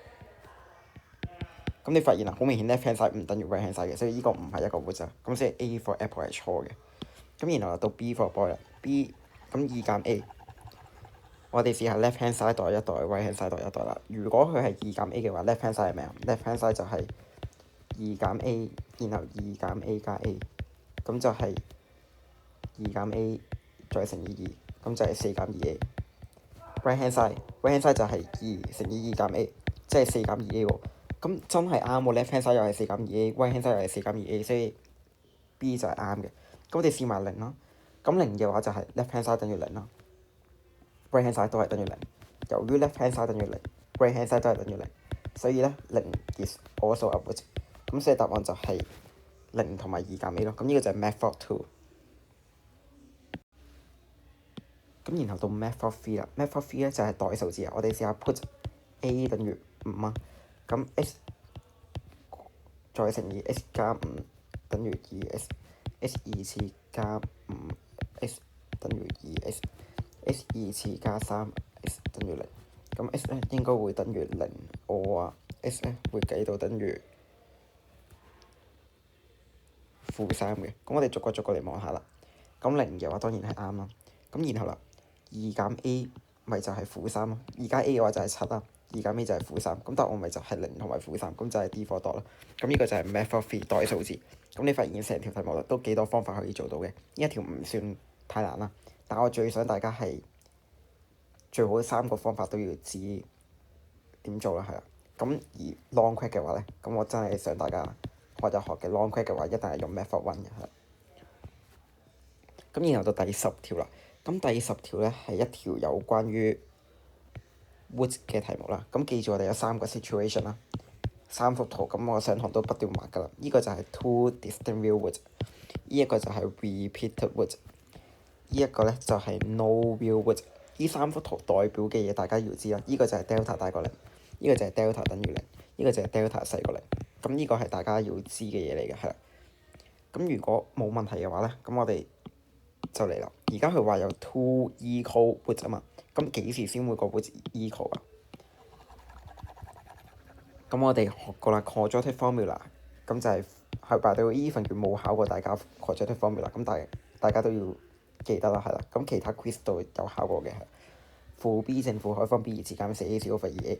咁你發現啦，好明顯 left hand side 唔等於 right hand side 嘅，所以呢個唔係一個 woods 啊。咁所以 A for apple 係錯嘅。咁然後到 B for boy 啦。B 咁2減 a， 我哋試下 left hand side 代一代 ，right hand side 代一代啦。如果佢係2減 a 嘅話，left hand side 係咩啊？left hand side 就係2減 a， 然後2減 a 加 a， 咁就係2減 a 再乘以2，咁就係4減 2a。right hand side 就係2乘以2減 a， 即係4減 2a 喎。咁真係啱喎，left hand side 又係4減 2a，right hand side 又係4減 2a， 所以 B 就係啱嘅。咁我哋試埋0啦。咁0嘅話就係 left hand side 等於0啦，right hand side 都係等於0。由於 left hand side 等於0，right hand side 都係等於0，所以咧0 is also a woods。咁所以答案就係0同埋2減 a 咯。咁呢個就係 method 2。咁然後到 method 3啦，method 3咧就係代數字啊。我哋試下 put a 等於5啊，咁 s 再乘以 s 加5等於 2s，s 二次加5s 等於 2s，s 二次加3s 等於0。咁 s 咧應該會等於0，我話 s 咧會計到等於-3嘅。咁我哋逐個嚟望下啦。咁0嘅話當然係啱啦。咁然後啦，2減 a 咪就係-3咯。2加 a 嘅話就係7啦，2減 a 就係-3。咁答案咪就係0同埋-3，咁就係 D 科度啦。咁呢個就係 method 3代數字。咁你發現成條題目都幾多方法可以做到嘅，呢一條唔算太難啦。但我最想大家係最好3個方法都要知點做啦，係啦。咁而 long quest 嘅話咧，咁我真係想大家學嘅 long quest 嘅話，一定係用 method 1嘅，係。咁然後到第10條啦。咁第10條咧係一條有關於 woods 嘅題目啦。咁記住我哋有3個 situation 啦，3幅圖。咁我上堂都不斷畫噶啦。呢個就係 two distant real woods， 呢一個就係 repeated woods， 呢一個咧就係 no real woods。呢3幅圖代表嘅嘢大家要知啦。呢個就係 delta 大過0，呢個就係 delta 等於0，呢個就係 delta 細過0。咁呢個係大家要知嘅嘢嚟嘅，係啦。咁如果冇問題嘅話咧，咁我哋就嚟啦。而家佢話有 two equal woods 啊嘛，咁幾時先會個 woods equal 啊？咁我哋學過啦 quadratic formula， 咁就係by the way呢份卷冇考過大家 quadratic formula， 咁大家都要記得啦，係啦。咁其他 quiz 都有考過嘅，係負 b 正負開方 b 二次減4a 小過 2a。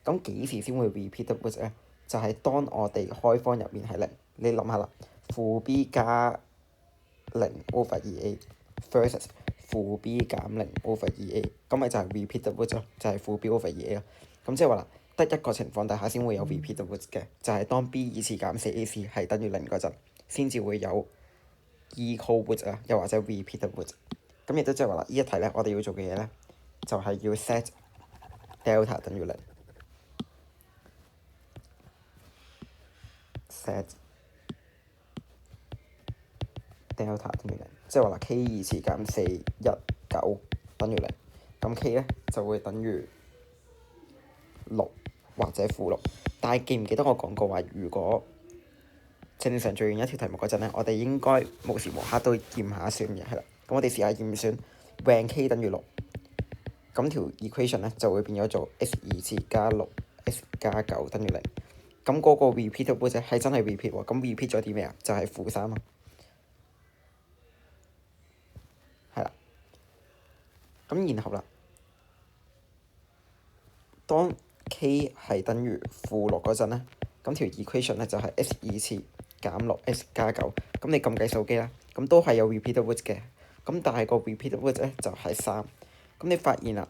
咁幾時先會 repeated woods 咧？就係當我哋開方入面係0，你諗下啦，負 b 加0 over 2a versus 負 b 減0 over 2a， 咁咪就係 repeated woods 咯，就係負 b over 2a 咯。咁即係話啦，得一個情況底下先會有 repeated woods 嘅，就係當 b 二次減4ac 係等於0嗰陣，先至會有 equal woods 啊，又或者 repeated woods。咁亦都即係話啦，呢一題咧，我哋要做嘅嘢咧，就係要 set delta 等於0。set delta 等於0，即係話啦 k 二次減4 1 9等於0，咁 k 咧就會等於6或者-6。但係記唔記得我講過話，如果正常做完一條題目嗰陣咧，我哋應該無時無刻都驗下算嘅，係啦。咁我哋試下驗算 when k 等於6，咁條 equation 咧就會變咗做 s 二次加6 s 加9等於0。咁嗰個 repeated woods 係真係 repeat 喎。咁 repeat 咗啲咩啊？就係-3咯。係啦。咁然後啦，當 k 係等於-6嗰陣咧，咁條 equation 咧就係 s 二次減6 s 加9。咁你撳計數機啦，咁都係有 repeated woods 嘅。咁但係個 repeated woods 咧就係3。咁你發現啦，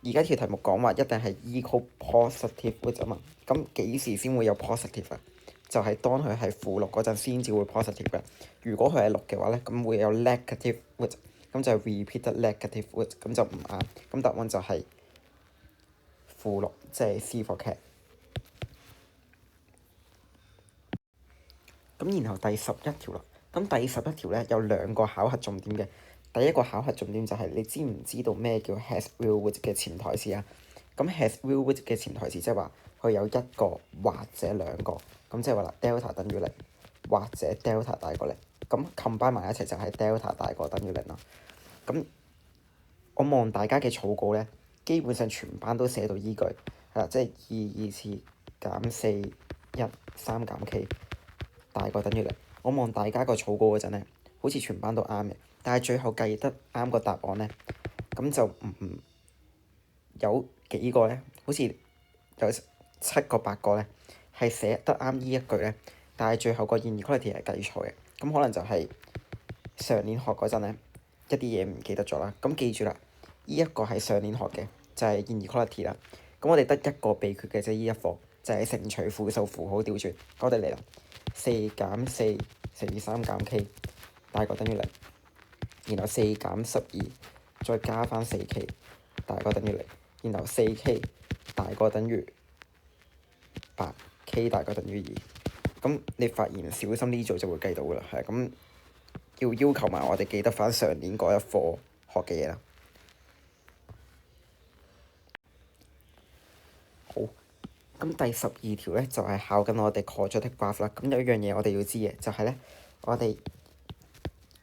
而家條題目講話一定係 equal positive woods 啊嘛。咁幾時先會有 positive 啊？就係當佢係-6嗰陣先至會 positive 嘅。如果佢係6嘅話咧，咁會有 negative woods，咁就係 repeated negative woods，咁就唔啱。咁答案就係-6，即係 C for cat。咁然後第11條啦。咁第11條咧有2個考核重點嘅。第一個考核重點就係你知唔知道咩叫 has real woods 嘅潛台詞啊？咁 has real woods 嘅潛台詞即係話佢有1個或者2個，咁即係話啦 delta 等於0或者 delta 大過0，咁 combine 埋一齊就係 delta 大過等於0啦。咁我望大家嘅草稿咧，基本上全班都寫到依句係啦，即係2二次減4 1 3減 k 大過等於0。我望大家個草稿嗰陣咧，好似全班都啱嘅，但係最後計得啱個答案咧，咁就有幾個咧，好似有7個8個咧係寫得啱呢一句咧，但係最後個 inequality 係計錯嘅。咁可能就係上年學嗰陣咧，一啲嘢唔記得咗啦。咁記住啦，呢一個係上年學嘅，就係 inequality 啦。咁我哋得一個秘訣嘅啫，呢一課就係乘除負數符號調轉。我哋嚟啦，4減4乘以3減 k 大過等於0，然後4減12再加翻4k 大過等於0，然後4k 大過等於8，k 大過等於2。咁你發現小心呢組就會計到噶啦，係咁要求埋我哋記得翻上年嗰一課學嘅嘢啦。好，咁第12條咧就係考緊我哋 quadratic graph 啦。咁有一樣嘢我哋要知嘅就係咧，我哋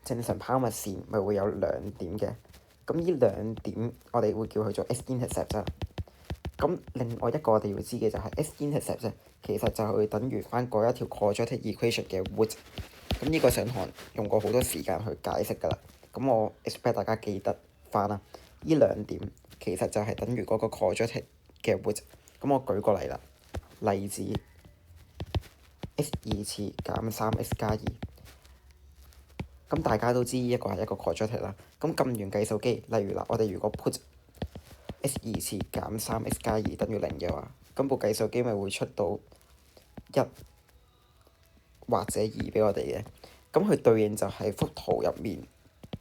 正常拋物線咪會有兩點嘅，咁呢兩點我哋會叫佢做 x-intercept 啫。咁另外一個我哋要知嘅就係 x-intercept 啫，其實就係會等於翻嗰一條 quadratic equation 嘅 root。咁呢個上堂用過好多時間去解釋㗎啦。咁我 expect 大家記得翻啦。呢兩點其實就係等於嗰個 quadratic 嘅 root。咁我舉個例啦，例子 x2 次減 3x 加2。咁大家都知呢一個係一個 quadratic 啦。咁撳完計數機，例如啦，我哋如果 put x2 次減 3x 加2等於0嘅話，咁部計數機咪會出到1或者2俾我哋嘅。咁佢對應就係幅圖入面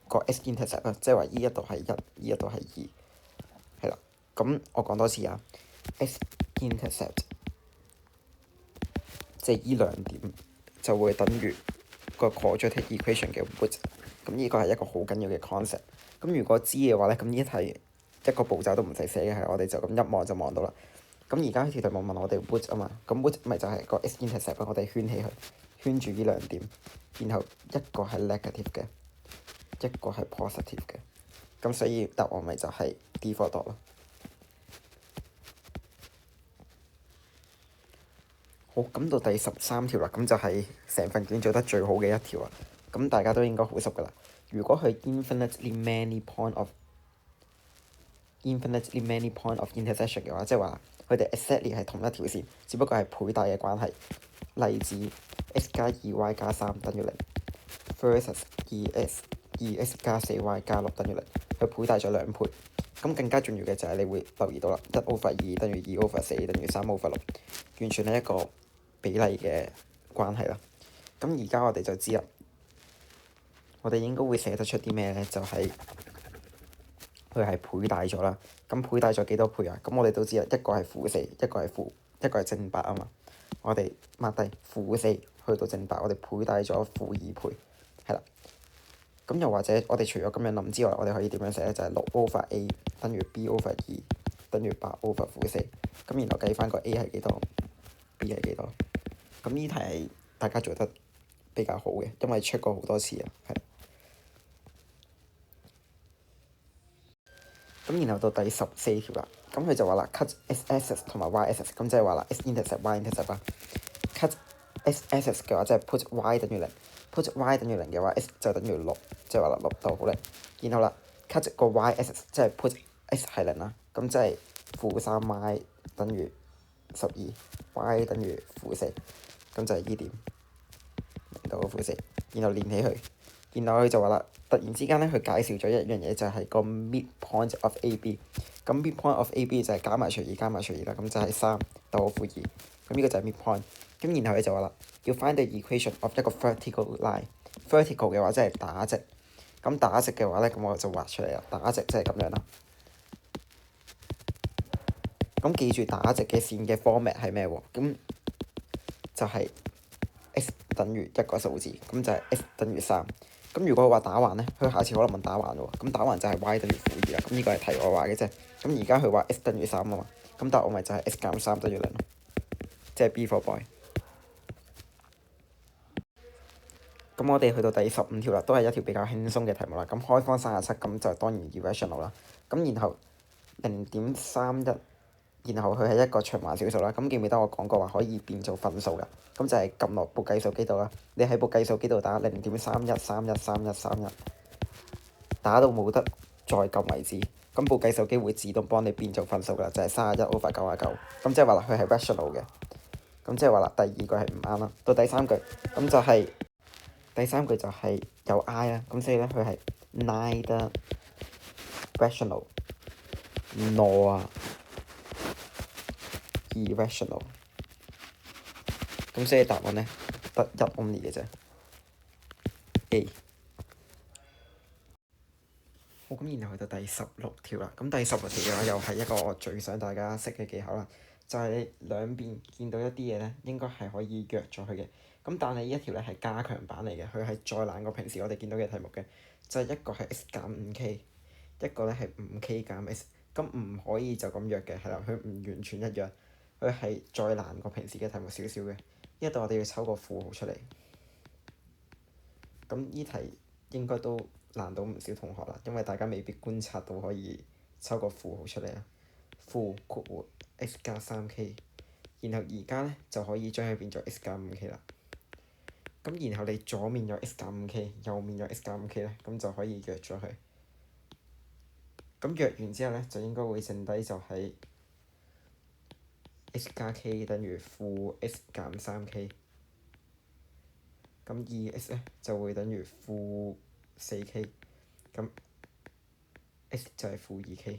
個 x-intercept 啦，即係話依一度係1，依一度係2，係啦。咁我講多次啊 ，x-intercept 即係依兩點就會等於個 quadratic equation 嘅 root。咁呢個係一個好緊要嘅 concept。咁如果知嘅話咧，咁呢題一個步驟都唔使寫嘅，係我哋就咁一望就望到啦。咁而家條題目問我哋 root 啊嘛，咁 root 咪就係個 x-intercept 咯，我哋圈起佢，圈住呢兩點，然後一個係 negative 嘅，一個係 positive 嘅，咁所以答案咪就係 D4 度咯。好，咁到第13條啦，咁就係成份卷做得最好嘅一條啊。咁大家都應該好熟噶啦。如果佢 infinitely many point of intersection 嘅話，即係話佢哋 exactly 係同一條線，只不過係倍大嘅關係。例子 x 加 2y 加3等於0 versus 2x 加 4y 加6等於0，佢倍大咗2倍。咁更加重要嘅就係你會留意到啦，1/2等於2/4等於3/6，完全係一個比例嘅關係啦。咁而家我哋就知啦，我哋應該會寫得出啲咩咧？就係佢係倍大咗啦。咁倍大咗幾多倍啊？咁我哋都知啦，一個係-4，一個係正8啊嘛。我哋抹低-4去到正8，我哋倍大咗-2倍，係啦。咁又或者我哋除咗咁樣諗之外，我哋可以點樣寫咧？就係6/A 等於 B/2 等於8/4。咁然後計翻個 A 係幾多 ，B 係幾多。咁呢題係大家做得比較好嘅，因為 check 過好多次啊，係。咁然後到第14條啦，咁佢就話啦，cut x-axis 同埋 y-axis，咁即係話啦 x-intercept y-intercept 啦。cut x-axis 嘅話即係 put y 等於0，put y 等於0嘅話 x 就等於6，即係話啦6逗號0。然後啦 cut 個 y-axis 即係 put x 係0啦，咁即係-3y 等於12，y 等於-4，咁就係呢點0到-4，然後連起佢。然後佢就話啦，突然之間咧，佢介紹咗一樣嘢，就係個 midpoint of AB。咁 midpoint of AB 就係加埋除2加埋除2啦，咁就係3逗號負2。咁呢個就係 midpoint。咁然後佢就話啦，要 find the equation of 一個 vertical line。vertical 嘅話即係打直。咁打直嘅話咧，咁我就畫出嚟啦。打直即係咁樣啦。咁記住打直嘅線嘅 format 係咩喎？咁就係 x 等於一個數字，咁就係 x 等於3。咁如果佢話打橫咧，佢下次可能問打橫喎。咁打橫就係 y 等於-2啦。咁呢個係題外話嘅啫。咁而家佢話 x 等於3啊嘛，咁答案咪就係 x 減3等於0咯，即係 B for boy。咁我哋去到第15條啦，都係一條比較輕鬆嘅題目啦。咁開方37，咁就當然 irrational 啦。咁然後0.31，然後佢係一個循環小數啦。咁記唔記得我講過話可以變做分數㗎？咁就係撳落部計數機度啦。你喺部計數機度打0.31313131，打到冇得再撳為止。咁部計數機會自動幫你變做分數㗎，就係31/99。咁即係話啦，佢係 rational 嘅。咁即係話啦，第二句係唔啱啦。到第三句，咁就係第三句就係有 I 啦。咁所以咧，佢係 neither rational nor irrational。咁所以答案咧得一 only 嘅啫 A。好，咁然後去到第16條啦。咁第16條嘅話又係一個我最想大家識嘅技巧啦，就係你兩邊見到一啲嘢咧，應該係可以約咗佢嘅。咁但係呢一條咧係加強版嚟嘅，佢係再難過平時我哋見到嘅題目嘅，就係一個係 x 減 5k，一個咧係 5k 減 x。咁唔可以就咁約嘅，係啦，佢唔完全一樣。佢係再難過平時嘅題目少少嘅。呢度我哋要抽個負號出嚟，咁呢題應該都難到唔少同學啦，因為大家未必觀察到可以抽個負號出嚟啊。負括弧 x 加 3k， 然後而家咧就可以將佢變咗 x 加 5k 啦。咁然後你左面有 x 加 5k， 右面有 x 加 5k 咧，咁就可以約咗佢。咁約完之後咧，就應該會剩低就係 x 加 k 等於負 x 減 3k。咁 2x 咧就會等於負 4k。咁 x 就係負 2k。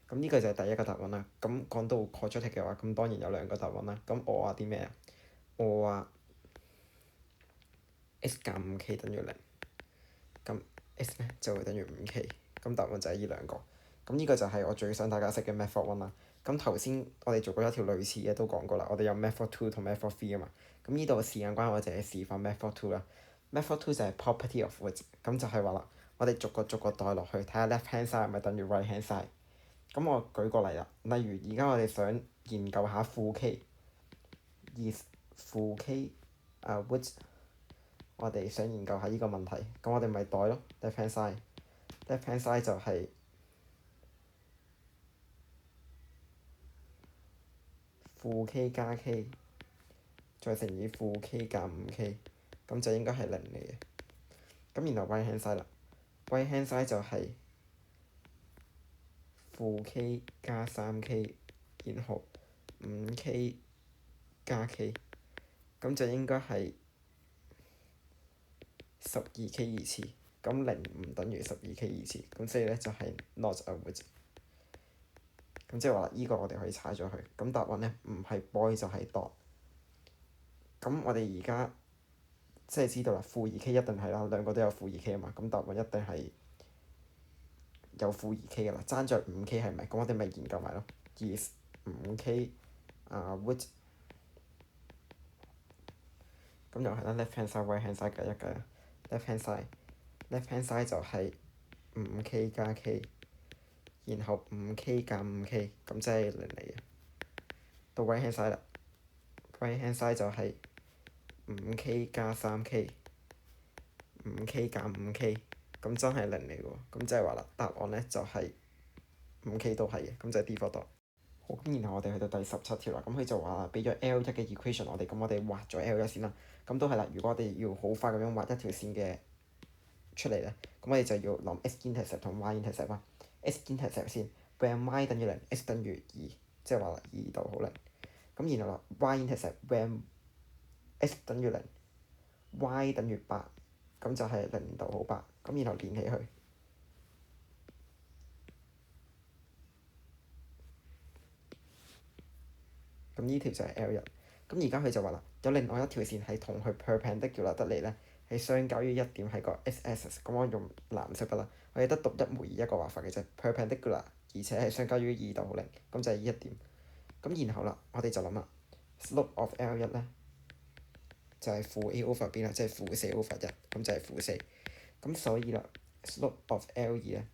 咁呢個就係第一個答案啦。咁講到 quadratic 嘅話，咁當然有兩個答案啦。咁我話啲咩啊？我話 x 減 5k 等於0。咁 x 咧就會等於 5k。咁答案就係呢兩個。咁呢個就係我最想大家識嘅 method 1啦。咁頭先我哋做過一條類似嘅都講過啦。我哋有 method 2同 method 3啊嘛。咁呢度時間關係，我淨係示範 method 2啦。method 2就係 property of width。咁就係話啦，我哋逐個帶落去，睇下 left hand side 係咪等於 right hand side。咁我舉個例啦，例如而家我哋想研究下負 k， 而負 k width， 我哋想研究下呢個問題，咁我哋咪代咯 left hand side。left hand side 就係負 k 加 k 再乘以負 k 減 5k， 咁就應該係0嚟嘅。咁然後 right hand side 啦，right hand side 就係負 k 加 3k， 然後 5k 加 k， 咁就應該係12k 二次。咁0唔等於12k 二次，咁所以咧就係 not a width。咁即係話呢個我哋可以踩咗佢。咁答案咧唔係 boy 就係 dot。咁我哋而家即係知道啦，負 2k 一定係啦，兩個都有負 2k 啊嘛。咁答案一定係有負 2k 噶啦，爭在 5k 係咪？咁我哋咪研究埋咯。is 5k width。咁又係啦 ，left hand side right hand side 計一計啦。left hand side 就係 5k 加 k， 然後 5k 減 5k， 咁即係0嚟嘅。到 right hand side 啦，right hand side 就係 5k 加 3k， 5k 減 5k， 咁真係0嚟嘅喎。咁即係話啦，答案咧就係 5k 都係嘅，咁就係 default dot。好，咁然後我哋去到第17條啦。咁佢就話啦，俾咗 L1 嘅 equation 我哋，咁我哋畫咗 L1 先啦。咁都係啦，如果我哋要好快咁樣畫一條線嘅出嚟咧，咁我哋就要諗 x-intercept 同 y-intercept 啦。x-intercept 先 when y 等於0 x 等於2，即係話啦2逗號0。咁然後啦 y-intercept when x 等於0 y 等於8，咁就係0逗號8。咁然後連起佢。咁呢條就係 L1。咁而家佢就話啦，有另外一條線係同佢 perpendicular 得嚟咧，係相交於一點喺個 x-axis。咁我用藍色筆啦，我哋得獨一無二一個畫法嘅啫。perpendicular 而且係相交於2逗號0，咁就係呢一點。咁然後啦，我哋就諗啦 slope of L1 咧就係負 a over b 啦，即係負4 over 1，咁就係負4。咁所以啦 slope of L2 咧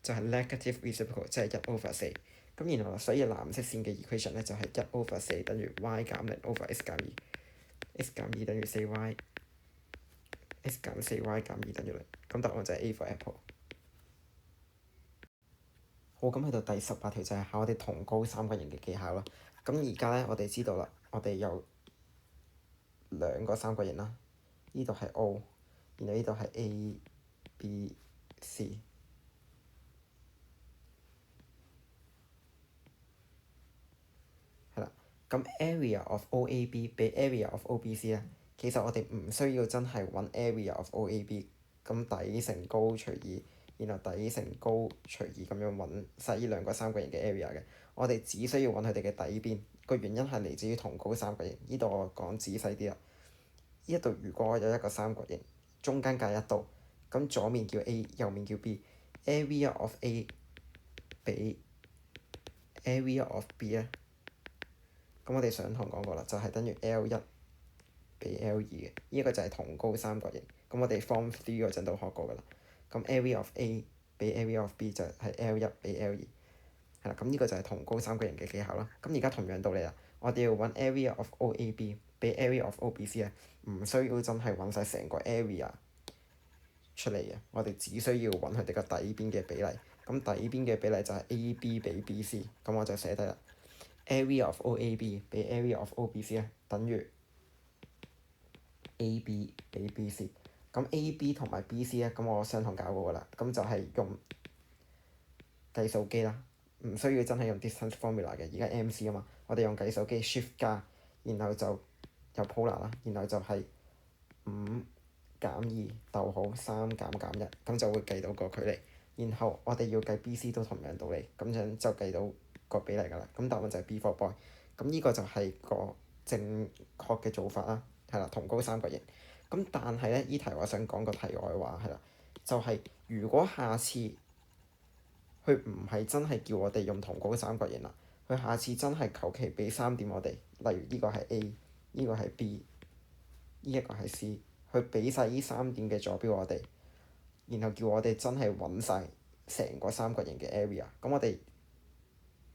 就係 negative reciprocal，即係1 over 4。咁然後啦，所以藍色線嘅 equation 咧就係1 over 4等於 y 減0 over x 減2，x 減2等於 4y，x 減 4y 減2等於0。咁答案就係 A for apple。好，咁去到第18條就係考我哋同高三角形嘅技巧啦。咁而家咧我哋知道啦，我哋有兩個三角形啦，呢度係 O， 然後呢度係 A、B、C。咁 area of OAB 比 area of OBC 咧，其實我哋唔需要真係揾 area of OAB， 咁底乘高除以，然後底乘高除以咁樣揾晒呢兩個三角形嘅 area 嘅。我哋只需要揾佢哋嘅底邊，個原因係嚟自於同高三角形。呢度我講仔細啲啦。呢度如果有一個三角形，中間隔一度，咁左面叫 A， 右面叫 B，area of A 比 area of B 咧。咁我哋上堂講過啦，就係等於 L1 比 L2 嘅，呢個就係同高三角形。咁我哋 Form 3嗰陣都學過噶啦。咁 area of A 比 area of B 就係 L1 比 L2。係啦，咁呢個就係同高三角形嘅技巧啦。咁而家同樣道理啦，我哋要揾 area of OAB 比 area of OBC 咧，唔需要真係揾晒成個 area 出嚟嘅，我哋只需要揾佢哋個底邊嘅比例。咁底邊嘅比例就係 AB 比 BC，咁我就寫低啦。area of OAB 比 area of OBC 咧，等於 AB 比 BC。咁 AB 同埋 BC 咧，咁我相同教過噶啦，咁就係用計數機啦，唔需要真係用 distance formula 嘅。而家 MC 啊嘛，我哋用計數機 shift 加，然後就有 polar 啦，然後就係5減2逗號3減1，咁就會計到個距離。然後我哋要計 BC 都同樣道理，咁樣就計到個比例㗎啦。咁答案就係 B for boy。咁呢個就係個正確嘅做法啦，係啦，同高三角形。咁但係咧，依題我想講個題外話係啦，就係如果下次佢唔係真係叫我哋用同高三角形啦，佢下次真係求其俾3點我哋，例如呢個係 A，呢個係 B，呢一個係 C，佢俾晒呢3點嘅坐標我哋，然後叫我哋真係揾晒成個三角形嘅 area，咁我哋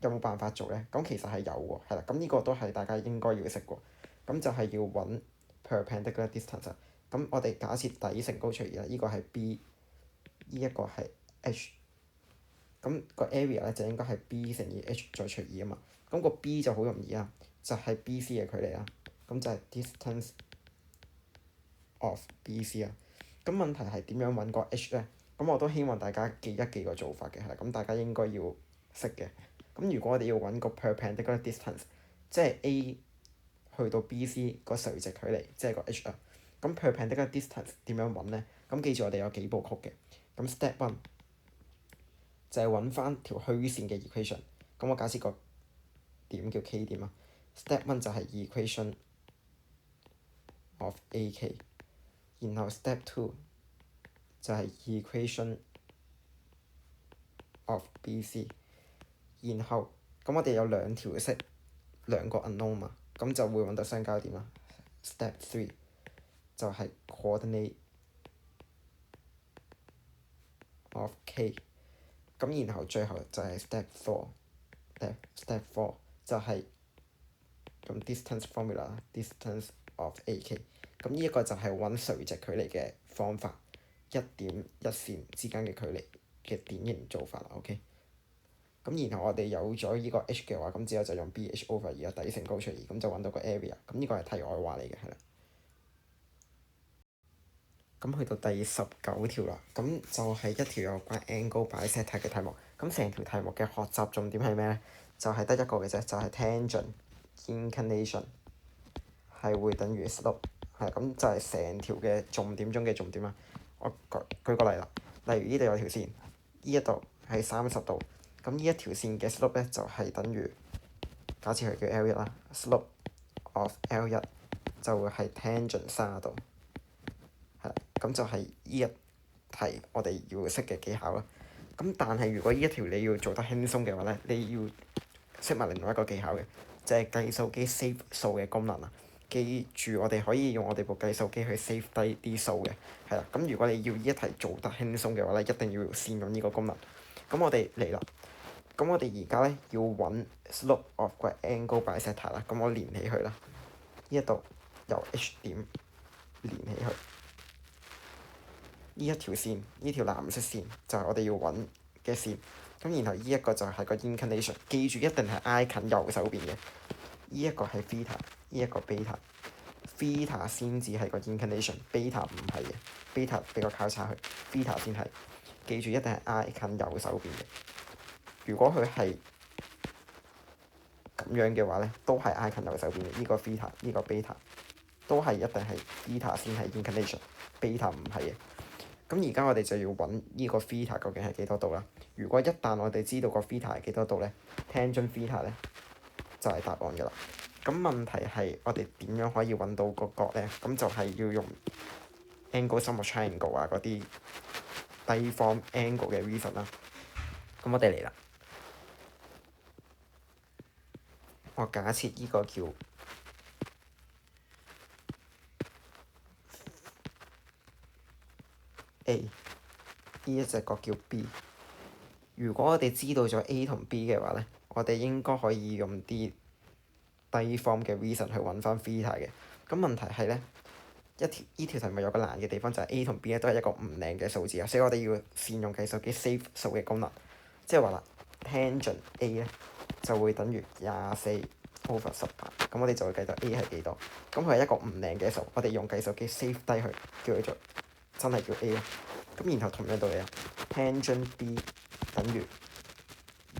有冇辦法做咧？咁其實係有喎，係啦，咁呢個都係大家應該要識喎。咁就係要揾 perpendicular distance。咁我哋假設底乘高除2啦，呢個係 B，呢一個係 H。咁個 area 咧就應該係 B 乘以 H 再除2啊嘛。咁個 B 就好容易啊，就係 BC 嘅距離啊。咁就係 distance of BC 啊。咁問題係點樣揾個 H 咧？咁我都希望大家記一記個做法嘅，係啦。咁大家應該要識嘅。咁如果我哋要揾個 perpendicular distance，即係 A 去到 BC 個垂直距離，即係個 H 啊。咁 perpendicular distance 點樣揾咧？咁記住我哋有幾部曲嘅。咁 step one 就係揾翻條虛線嘅 equation。咁我假設個點叫 K 點啊。Step one 就係 equation of AK，然後 step two 就係 equation of BC，然後咁我哋有兩條式，兩個 unknown 嘛，咁就會揾到相交點啦。Step three 就係 coordinate of K，咁然後最後就係 step four。Step four 就係用 distance formula，distance of AK。咁呢一個就係揾垂直距離嘅方法，一點一線之間嘅距離嘅典型做法啦。OK。咁然後我哋有咗呢個 H 嘅話，咁之後就用 BH over 而家底乘高除2，咁就揾到個 area。咁呢個係題外話嚟嘅，係啦。咁去到第19條啦，咁就係一條有關 angle bisector 嘅題目。咁成條題目嘅學習重點係咩咧？就係得一個嘅啫，就係 tangent inclination 係會等於 slope， 係咁就係成條嘅重點中嘅重點啊！我舉個例啦，例如呢度有條線，呢一度係30度，咁呢一條線嘅 slope 咧就係等於，假設佢叫 L1啦，slope of L1就會係 tangent 30度。係啦，咁就係呢一題我哋要識嘅技巧啦。咁但係如果呢一條你要做得輕鬆嘅話咧，你要識埋另外一個技巧嘅，就係計數機 save 數嘅功能啊。記住我哋可以用我哋部計數機去 save 低啲數嘅，係啦。咁如果你要呢一題做得輕鬆嘅話咧，一定要善用呢個功能。咁我哋嚟啦。咁我哋而家咧要揾 slope of 個 angle bisector 啦。咁我連起佢啦，呢一度由 H 點連起佢。呢一條線，呢條藍色線就係我哋要揾嘅線。咁然後呢一個就係個 inclination， 記住一定係挨近右手邊嘅。呢一個係 theta， 呢一個 beta。theta 先至係個 inclination，beta 唔係嘅。beta 俾個交叉去 theta 先係。記住一定係挨近右手邊嘅。如果佢係咁樣嘅話咧，都係挨近右手邊嘅。呢個 theta， 呢個 beta 都係一定係 theta 先係 inclination，beta 唔係嘅。咁而家我哋就要揾呢個 theta 究竟係幾多度啦。如果一旦我哋知道個 theta 係幾多度咧，tangent theta 咧就係答案㗎啦。咁問題係我哋點樣可以揾到個角咧？咁就係要用 angle sum of triangle 啊嗰啲低方 angle 嘅 reason 啦。咁我哋嚟啦。我假設呢個叫 A， 呢一隻角叫 B，如果我哋知道咗 A 同 B 嘅話咧，我哋應該可以用啲低 form 嘅 reason 去揾翻 theta 嘅。咁問題係咧，依條題目有個難嘅地方就係 A 同 B 咧都係一個唔靚嘅數字啊，所以我哋要善用計數機 save 數嘅功能，即係話啦 tangent A 咧就會等於24/18，咁我哋就會計到 A 係幾多。咁佢係一個唔靚嘅數，我哋用計數機 save 低佢，叫佢做真係叫 A 咯。咁然後同樣道理啊 tangent B 等於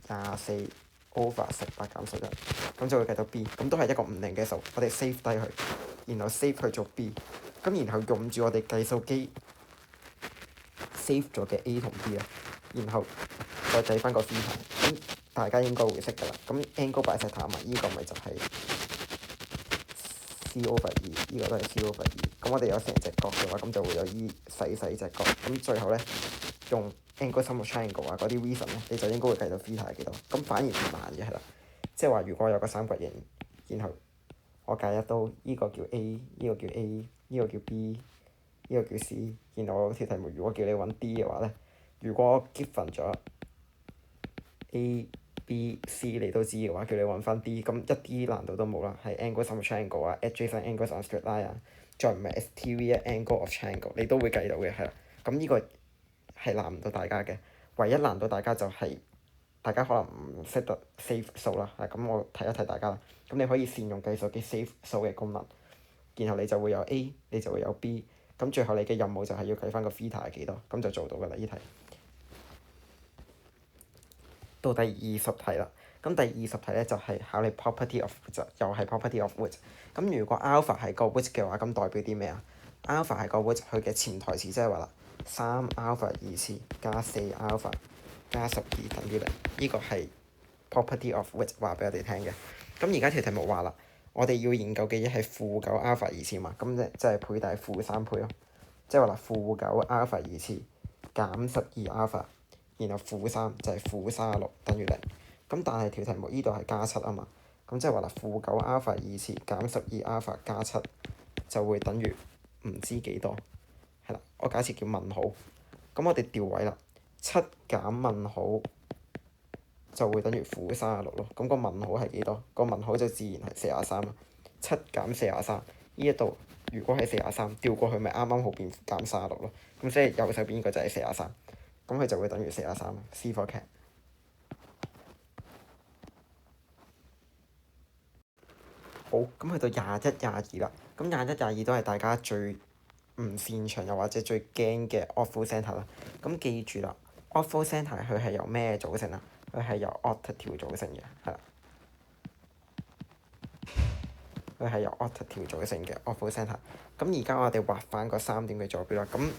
24/18減11，咁就會計到 B， 咁都係一個唔靚嘅數，我哋 save 低佢，然後 save 去做 B， 咁然後用住我哋計數機 save 咗嘅 A 同 B 啦，然後再計翻個 theta， 咁大家應該會識㗎啦。咁 angle 擺晒淡埋，依個咪就係 C/2， 依個都係 C/2。咁我哋有成隻角嘅話，咁就會有依細隻角。咁最後咧用 angle sum of triangle 啊嗰啲 reason 咧，你就應該會計到 theta 係幾多。咁反而唔難嘅係啦，即係話如果有個三角形，然後我計一刀，依個叫 A， 依個叫 A， 依個叫 B， 依個叫 C， 然後我條題目如果叫你揾 D 嘅話咧，如果 given 咗 A、B、C 你都知嘅話，叫你揾翻 D， 咁一啲難度都冇啦，係 angle sum of triangle 啊 adjacent angles on straight line 啊，再唔係 exterior angle of triangle 你都會計到嘅係啦。咁呢個係難唔到大家嘅，唯一難到大家就係大家可能唔識得 save 數啦。咁我提一提大家啦。咁你可以善用計數機 save 數嘅功能，然後你就會有 A， 你就會有 B， 咁最後你嘅任務就係要計翻個 theta 係幾多，咁就做到㗎啦。呢題到第20題啦。咁第20題咧就係考你 property of width， 又係 property of width。咁如果 alpha 係個 width 嘅話，咁代表啲咩啊？alpha 係個 width，佢嘅潛台詞即係話啦，3 alpha 二次加4 alpha 加12等於0，呢個係 property of width 話俾我哋聽嘅。咁而家條題目話啦，我哋要研究嘅嘢係負9 alpha 二次嘛，咁即係倍大負3倍咯，即係話啦負9 alpha 二次減12 alpha， 然後負3就係負36等於0。咁但係條題目依度係加7啊嘛，咁即係話啦負9 alpha 二次減12 alpha 加7就會等於唔知幾多，係啦，我假設叫問號，咁我哋調位啦，7減問號就會等於負36咯。咁個問號係幾多？個問號就自然係43啦。7減43，呢一度如果係43，調過去咪啱啱好變減36咯。咁即係右手邊呢個就係43，咁佢就會等於43。C for cat。好，咁去到21、22啦。咁21、22都係大家最唔擅長又或者最驚嘅 awful centre 啦。咁記住啦 awful centre 佢係由咩組成啊？佢係由 octal 組成嘅，係啦。佢係由 octal 組成嘅 awful centre。咁而家我哋畫翻個3點嘅坐標啦。咁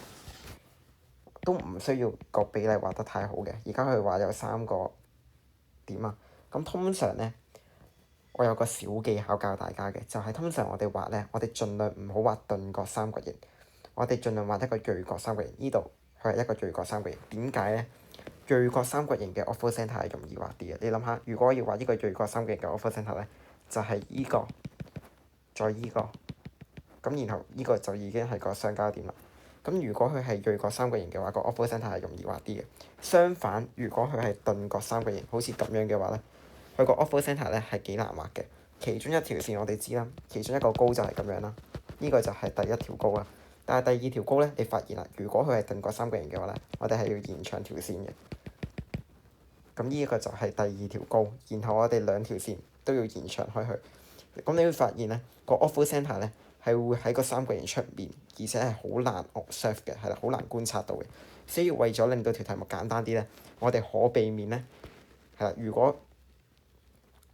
都唔需要個比例畫得太好嘅。而家佢話有3個點啊。咁通常咧，我有個小技巧教大家嘅，就係通常我哋畫咧，我哋盡量唔好畫鈍角三角形，我哋盡量畫一個銳角三角形。呢度佢係一個銳角三角形，點解咧？銳角三角形嘅 awful centre 係容易畫啲嘅。你諗下，如果我要畫呢個銳角三角形嘅 awful centre 咧，就係依個再依個，咁然後依個就已經係個相交點啦。咁如果佢係銳角三角形嘅話，個 awful centre 係容易畫啲嘅。相反，如果佢係鈍角三角形，好似咁樣嘅話咧，佢個 awful centre 咧係幾難畫嘅。其中一條線我哋知啦，其中一個高就係咁樣啦，呢個就係第一條高啦。但係第二條高咧，你發現啦，如果佢係鈍角三角形嘅話咧，我哋係要延長條線嘅。咁呢一個就係第二條高，然後我哋兩條線都要延長開去。咁你會發現咧，個 awful centre 咧係會喺個三角形出面，而且係好難 observe 嘅，係啦，好難觀察到嘅。所以為咗令到條題目簡單啲咧，我哋可避免咧係啦，如果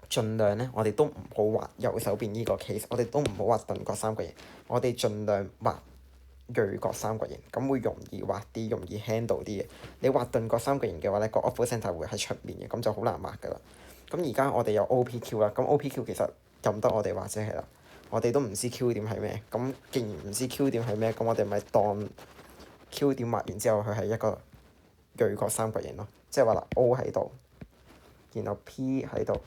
盡量咧，我哋都唔好畫右手邊呢個 case， 我哋都唔好畫鈍角三角形，我哋盡量畫銳角三角形，咁會容易畫啲，容易 handle 啲嘅。你畫鈍角三角形嘅話咧，個 awful centre 會喺出面嘅，咁就好難畫㗎啦。咁而家我哋有 OPQ 啦，咁 OPQ 其實任得我哋畫啫係啦，我哋都唔知 Q 點係咩。咁既然唔知 Q 點係咩，咁我哋咪當 Q 點畫完之後，佢係一個銳角三角形咯，即係話啦 O 喺度，然後 P 喺度。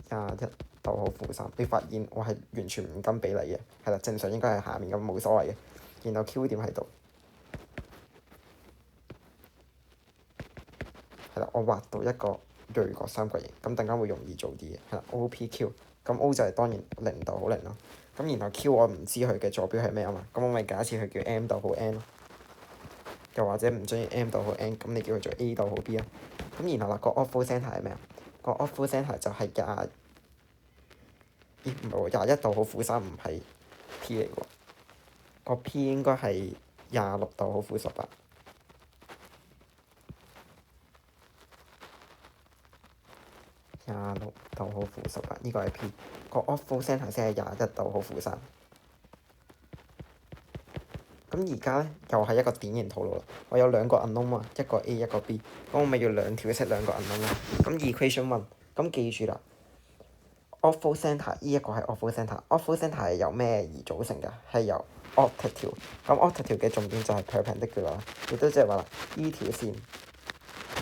21逗號負3，你發現我係完全唔跟比例嘅，係啦，正常應該係下面咁冇所謂嘅。然後 Q 點喺度，係啦，我畫到一個銳角三角形，咁陣間會容易做啲嘅，係啦。OPQ， 咁 O 就係當然0逗號0咯。咁然後 Q 我唔知佢嘅坐標係咩啊嘛，咁我咪假設佢叫 M 逗號 N 咯。又或者唔中意 M 逗號 N， 咁你叫佢做 A 逗號 B 啊。咁然後啦，個 author centre 係咩啊？個 author centre 就係唔係喎，21逗號負3唔係 P 嚟喎，個 P 應該係26逗號負18。26逗號負18，呢個係 P， 個 author centre 先係21逗號負3。咁而家咧又係一個典型套路啦。我有兩個 unknown 嘛，一個 A 一個 B， 咁我咪要兩條 set 兩個 unknown 咯。咁 equation one， 咁記住啦，author centre 呢一個係 author centre。author centre 係由咩而組成㗎？係由 octave。咁 octave 嘅重點就係 perpendicular， 亦都即係話啦，依條線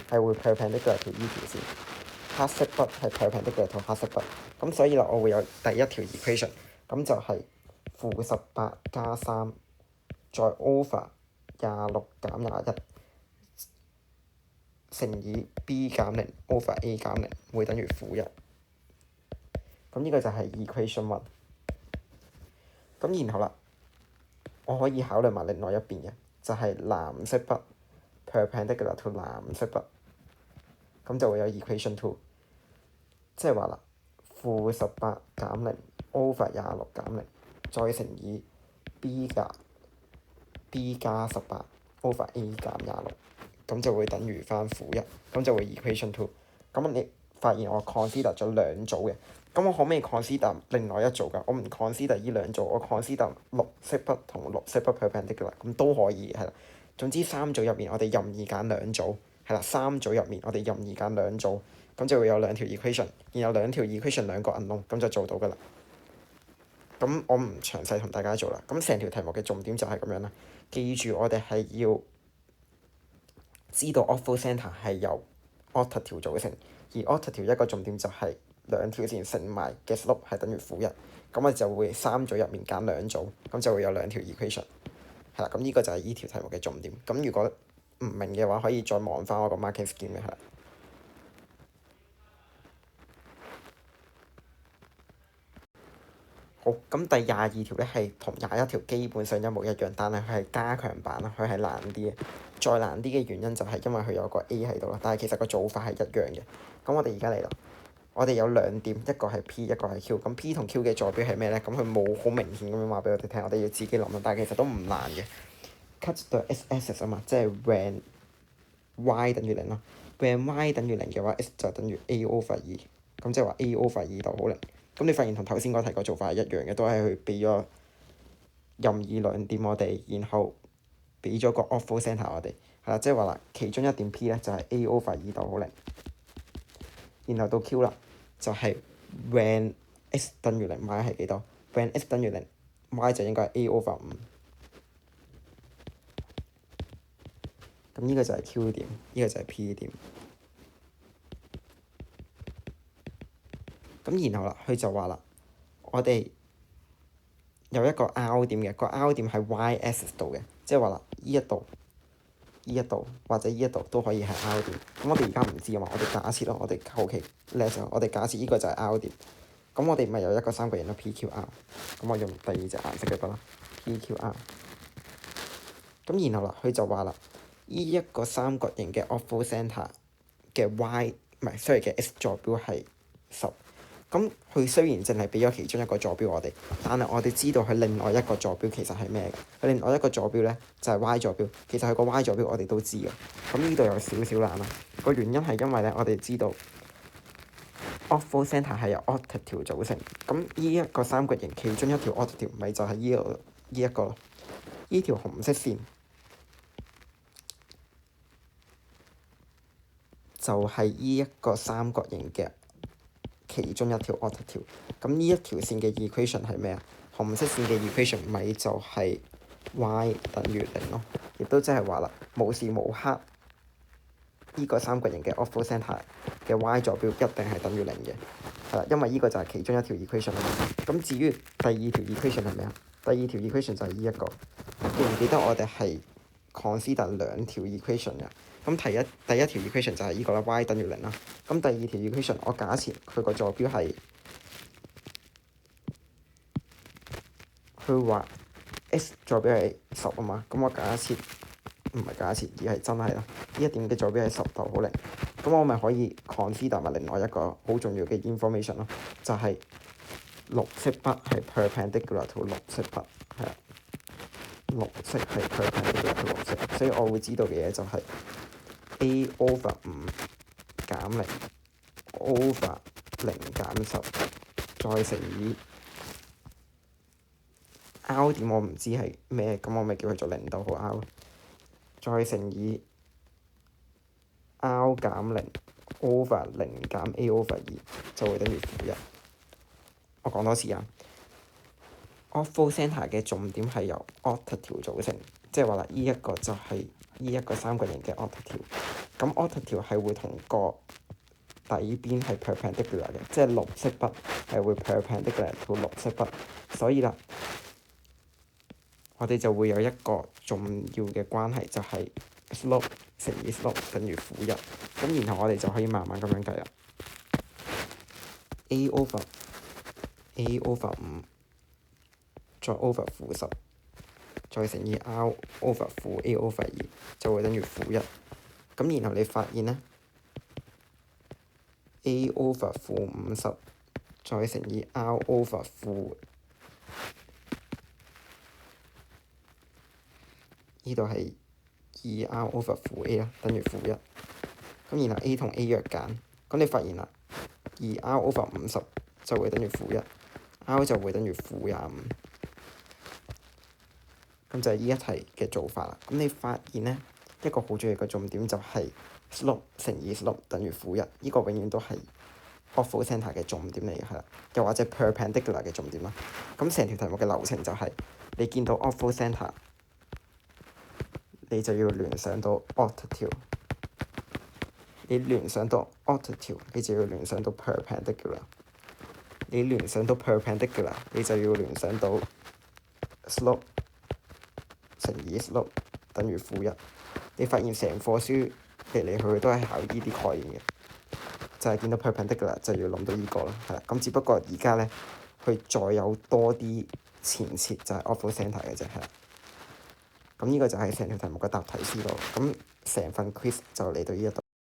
係會 perpendicular 條依條線。黑色筆係 perpendicular 條黑色筆。咁所以啦，我會有第一條 equation， 咁就係-18加3。再 over 26減21乘以 b 減0 over a 減0會等於-1。咁呢個就係 equation one。咁然後啦，我可以考慮埋另外一邊嘅，就係藍色筆 perpendicular to 藍色筆，咁就會有 equation two， 即係話啦，-18減0 over 26減0再乘以 b 加18 over a 減26，咁就會等於翻-1，咁就會 equation two。咁你發現我 consider 咗兩組嘅，咁我可唔可以 consider 另外一組㗎？我唔 consider 呢兩組，我 consider 綠色筆同綠色筆 perpendicular， 咁都可以係啦。總之三組入面我哋任意揀兩組，係啦，三組入面我哋任意揀兩組，咁就會有兩條 equation， 然後兩條 equation 兩個 unknown， 咁就做到㗎啦。咁我唔詳細同大家做啦。咁成條題目嘅重點就係咁樣啦。記住我哋係要知道 author centre 係由 octave 組成，而 octave 一個重點就係兩條線乘埋嘅 slope 係等於-1。咁我就會三組入面揀兩組，咁就會有兩條 equation。係啦，咁呢個就係依條題目嘅重點。咁如果唔明嘅話，可以再望翻我個 marking scheme 嘅係啦。好，咁第22條咧係同21條基本上一模一樣，但係佢係加強版啦，佢係難啲嘅。再難啲嘅原因就係因為佢有個 A 喺度啦，但係其實個做法係一樣嘅。咁我哋而家嚟啦，我哋有兩點，一個係 P， 一個係 Q。咁 P 同 Q 嘅坐標係咩咧？咁佢冇好明顯咁樣話俾我哋聽，我哋要自己諗啦。但係其實都唔難嘅。Cut the x-axis 啊嘛，即係 when y 等於0啦。when y 等於0嘅話 x 就等於 a over 2，咁即係話 a over 2逗號0。咁你發現同頭先嗰題個做法係一樣嘅，都係佢俾咗任意兩點我哋，然後俾咗個 author centre 我哋，係啦，即係話啦，其中一點 P 咧就係 a over 2逗號0，然後到 Q 啦，就係 when x 等於0，y 係幾多 ？when x 等於0，y 就應該係 a over 5。咁呢個就係 Q 點，呢個就係 P 點。咁然後啦，佢就話啦，我哋有一個 R 點嘅，個 R 點喺 Y-axis 度嘅，即係話啦，依一度、依一度或者依一度都可以係 R 點。咁我哋而家唔知啊嘛，我哋假設咯，我哋後期叻咗，我哋假設依個就係 R 點。咁我哋咪有一個三角形咯 PQR。咁我用第二隻顏色嘅筆啦 PQR。咁然後啦，佢就話啦，依一個三角形嘅 author centre 嘅 Y 唔係，sorry 嘅 x 坐標係10。咁佢雖然淨係俾咗其中一個坐標我哋，但係我哋知道佢另外一個坐標其實係咩嘅？佢另外一個坐標咧就係 Y 坐標。其實佢個 Y 坐標我哋都知嘅。咁呢度有少少難啦。個原因係因為咧，我哋知道 author centre 係由 octave 組成。咁呢一個三角形其中一條 octave 咪就係呢一個咯。呢條紅色線就係呢一個三角形嘅其中一條 octave。咁呢一條線嘅 equation 係咩啊？紅色線嘅 equation 咪就係 y 等於0咯，亦都即係話啦，無時無刻呢個三角形嘅 author centre 嘅 y 坐標一定係等於0嘅，係啦，因為呢個就係其中一條 equation 啊嘛。咁至於第二條 equation 係咩啊？第二條 equation 就係呢一個。記唔記得我哋係 consider 兩條 equation 嘅。咁第一條 equation 就係呢個啦，y 等於0啦。咁第二條 equation 我假設佢個坐標係，佢話 x 坐標係10啊嘛。咁我假設唔係假設，而係真係啦。呢一點嘅坐標係10逗號0。咁我咪可以 consider 埋另外一個好重要嘅 information 咯，就係綠色筆係 perpendicular to 綠色筆，係啦。綠色係 perpendicular to 綠色，所以我會知道嘅嘢就係 a over 5減0 over 0減10，再乘以 R 點我唔知係咩，咁我咪叫佢做0逗號 R， 再乘以 R 減0 over 0減 a over 2就會等於-1。我講多次啊。Opposite centre 嘅重點係由 octal 組成，即係話啦，呢一個就係呢一個三角形嘅 octal。咁 octal 係會同個底邊係 perpendicular 嘅，即係綠色筆係會 perpendicular to 綠色筆，所以啦，我哋就會有一個重要嘅關係，就係 slope 乘以 slope 等於-1。咁然後我哋就可以慢慢咁樣計啦。a over 5再 over -10，再乘以 r over -a over 2就會等於-1。咁然後你發現呢 a over -50再乘以 r over 呢度係 2r over -a 啦，等於-1。咁然後 a 同 a 弱減，咁你發現啦， 2r over 50就會等於-1，r 就會等於-25。咁就係呢一題嘅做法啦。咁你發現呢，一個好重要嘅重點就係 slope 乘以 slope 等於-1，呢個永遠都係 opposite centre 嘅重點嚟嘅，係啦，又或者 perpendicular 嘅重點啦。咁成條題目嘅流程就係你見到 opposite centre，你就要聯想到 octal， 你聯想到 octal， 你就要聯想到 perpendicular， 你聯想到 perpendicular， 你就要聯想到 slope乘以 slope 等於-1。你發現成課書嚟嚟去去都係考呢啲概念嘅，就係見到 perpendicular 就要諗到呢個啦，係啦。咁只不過而家呢，佢再有多啲前設就係 opposite centre 嘅啫，係啦。咁呢個就係成條題目嘅答題思路。咁成份 quiz 就嚟到呢一度。